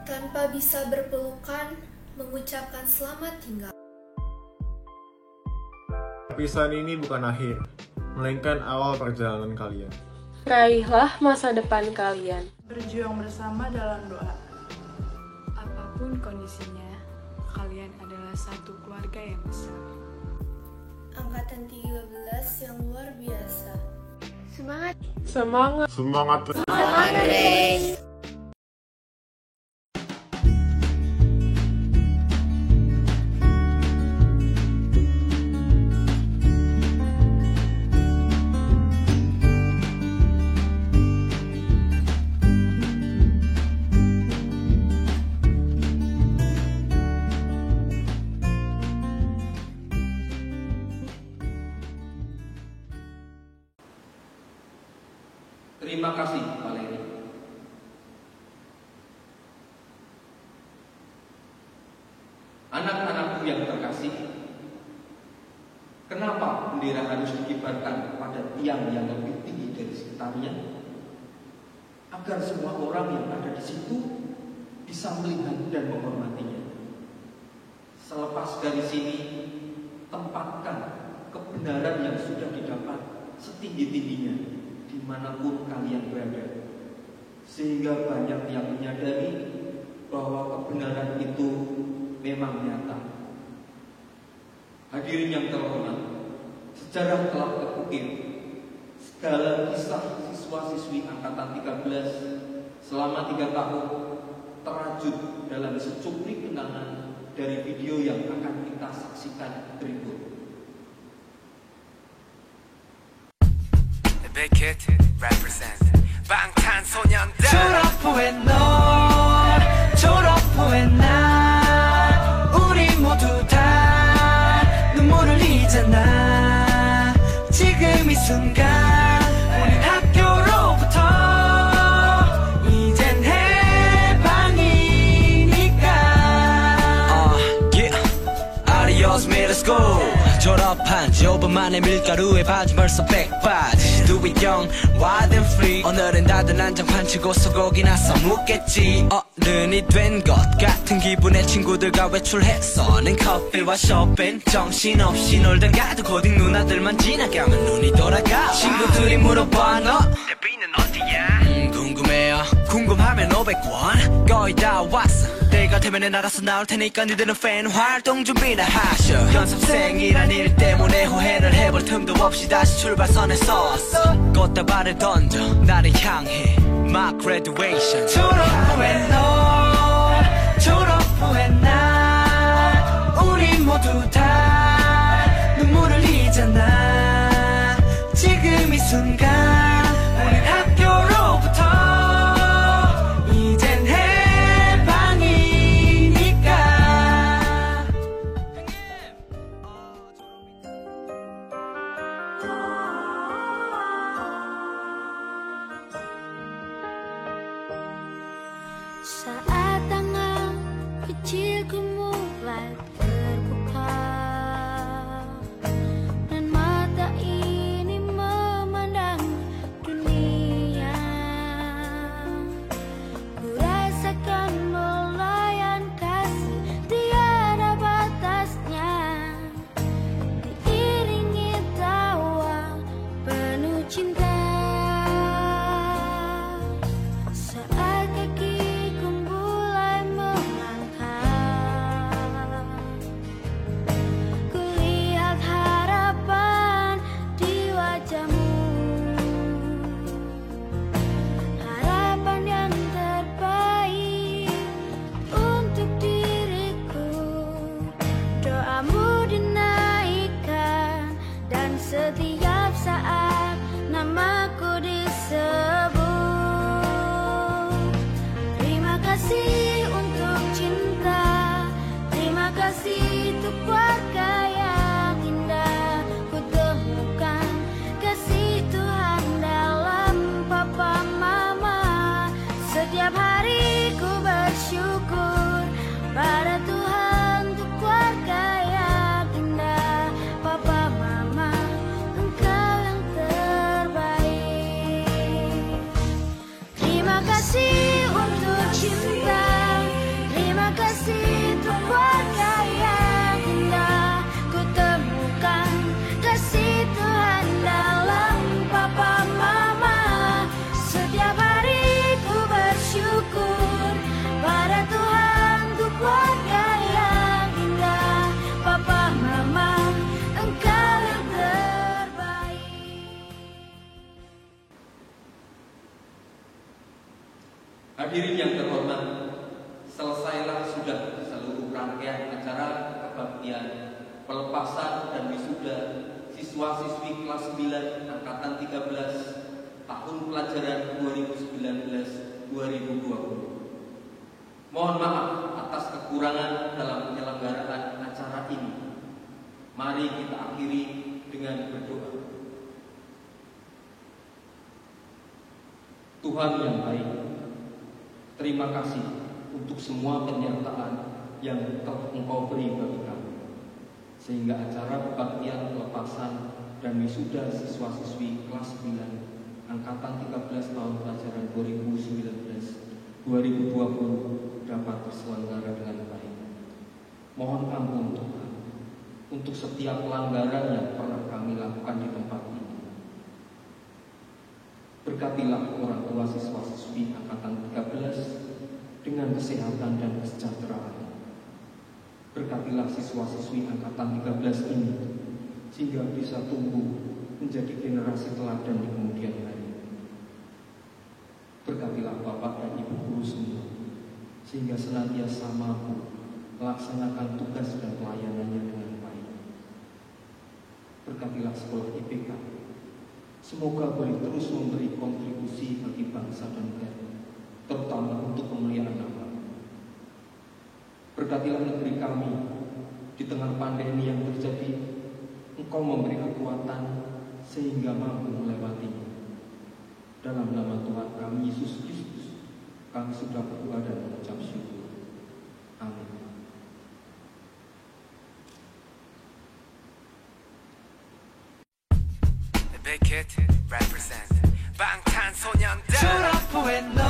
tanpa bisa berpelukan mengucapkan selamat tinggal. Perpisahan ini bukan akhir, melainkan awal perjalanan kalian. Raihlah masa depan kalian. Berjuang bersama dalam doa. Apapun kondisinya, kalian adalah satu keluarga yang besar. Angkatan 13 yang luar biasa. Semangat! Semangat! Semangat! Semangat! Terima kasih, Valeri. Anak-anakku yang terkasih, kenapa bendera harus dikibarkan pada tiang yang lebih tinggi dari sekitarnya? Agar semua orang yang ada di situ bisa melihat dan menghormatinya. Selepas dari sini, tempatkan kebenaran yang sudah didapat setinggi-tingginya dimanapun kalian berada. sehingga banyak yang menyadari bahwa kebenaran itu memang nyata. Hadirin yang terhormat, sejarah telah terukir segala kisah siswa-siswi angkatan 13 selama 3 tahun terajut dalam secuplik kenangan dari video yang akan kita saksikan berikut. Big Hit represent 방탄소년단 졸업 후에 너 졸업 후에 나 우리 모두 다 눈물을 흘리잖아 지금 이 순간 우린 학교로부터 이젠 해방이니까 yeah. Adios middle school 졸업한 지 5분 만에 밀가루에 바지 벌써 100바지 Do it young, wild and free 오늘은 다들 난장판 치고 소고기나 써먹겠지 어른이 된 것 같은 기분에 친구들과 외출해서는 커피와 쇼핑 정신없이 놀던 가도 고딩 누나들만 지나가면 눈이 돌아가 친구들이 물어봐 너 데뷔는 어디야? 궁금해요 궁금하면 500원 거의 다 왔어 때가 되면 나가서 나올 테니까 니들은 팬 활동 준비나 하셔 연습생이란 일 때문에 후회를 해볼 틈도 없이 다시 출발선에 섰어 꽃다발을 던져 나를 향해 My graduation 졸업 후에 너 졸업 후에 나 우리 모두 다 눈물을 흘리잖아 지금 이 순간 우린 학교로부터 이젠 해방이니까 Saat tangan kecilku mulai terbuka dan mata ini memandang dunia, ku rasakan belayan kasih tiada batasnya, diiringi tawa penuh cinta. Saat kakiku mulai melangkah, ku lihat harapan di wajahmu, harapan yang terbaik untuk diriku. Doamu dinaikkan dan setiap saat namaku disebut. Terima kasih untuk cinta, terima kasih untuk keluarga yang indah. Ku temukan kasih Tuhan dalam papa mama. Setiap hari ku bersyukur pada Tuhan untuk keluarga yang indah. Papa mama, engkau yang terbaik. Terima kasih untuk cinta, terima kasih untuk keluarga yang indah. Ku temukan kasih Tuhan dalam papa mama. Setiap hari ku bersyukur pada Tuhan untuk keluarga yang indah. Papa mama, engkau yang terbaik. Hadirin yang terhormat, selesailah sudah seluruh rangkaian acara kebaktian pelepasan dan wisuda siswa-siswi kelas 9 angkatan 13 tahun pelajaran 2019-2020. Mohon maaf atas kekurangan dalam penyelenggaraan acara ini. Mari kita akhiri dengan berdoa. Tuhan yang baik, terima kasih untuk semua penyertaan yang telah Engkau beri bagi kami, sehingga acara kebaktian pelepasan dan wisuda siswa-siswi kelas 9 angkatan 13 tahun pelajaran 2019-2020 dapat terselenggara dengan baik. Mohon ampun Tuhan untuk setiap pelanggaran yang pernah kami lakukan di tempat ini. Berkatilah orang tua siswa-siswi angkatan 13 dengan kesehatan dan kesejahteraan. Berkatilah siswa-siswi angkatan 13 ini sehingga bisa tumbuh menjadi generasi teladan di kemudian hari. Berkatilah Bapak dan Ibu guru semua sehingga senantiasa mampu melaksanakan tugas dan pelayanannya dengan baik. Berkatilah sekolah IPK, semoga boleh terus memberi kontribusi bagi bangsa dan negara, terutama untuk pemulihan nama. Berkatilah negeri kami di tengah pandemi yang terjadi, Engkau memberi kekuatan sehingga mampu melewatinya. Dalam nama Tuhan kami Yesus Kristus, kami sudah berdoa dan mengucap syukur. Amin. 졸업 후에 너,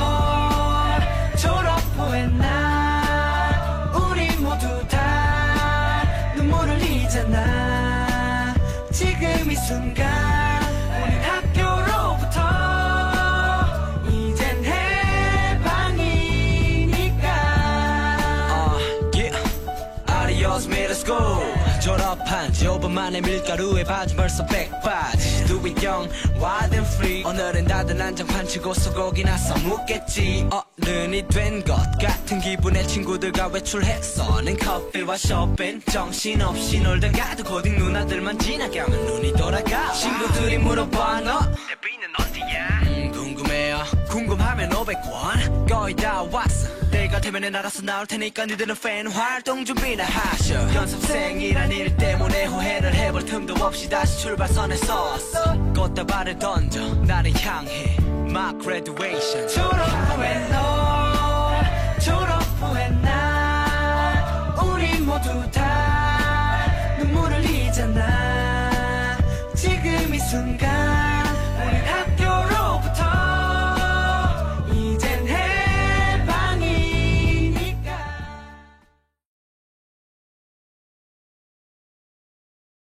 졸업 후에 나, 우리 모두 다 눈물을 흘리잖아. 지금 이 순간 우린 학교로부터 이젠 해방이니까. Yeah. Adios middle school. 졸업한 지 5분 만에 밀가루에 바지 벌써 100바지. Do it young, wild and free. 오늘은 다들 난장판 치고 소고기나 써먹겠지. 어른이 된 것 같은 기분에 친구들과 외출했어. 는 커피와 쇼핑 정신없이 놀다가도 고딩 누나들만 지나가면 눈이 돌아가. 친구들이 물어봐 너 데뷔는 어디야? 궁금해요. 궁금하면 500원 거의 다 왔어. 때가 되면 알아서 나올 테니까 니들은 팬 활동 준비나 하셔. 연습생이란 일 때문에 후회를 해볼 틈도 없이 다시 출발선에 섰어. 꽃다발을 던져 나를 향해 My graduation. 졸업 후에 너, 졸업 후에 나, 우리 모두 다 눈물을 흘리잖아. 지금 이 순간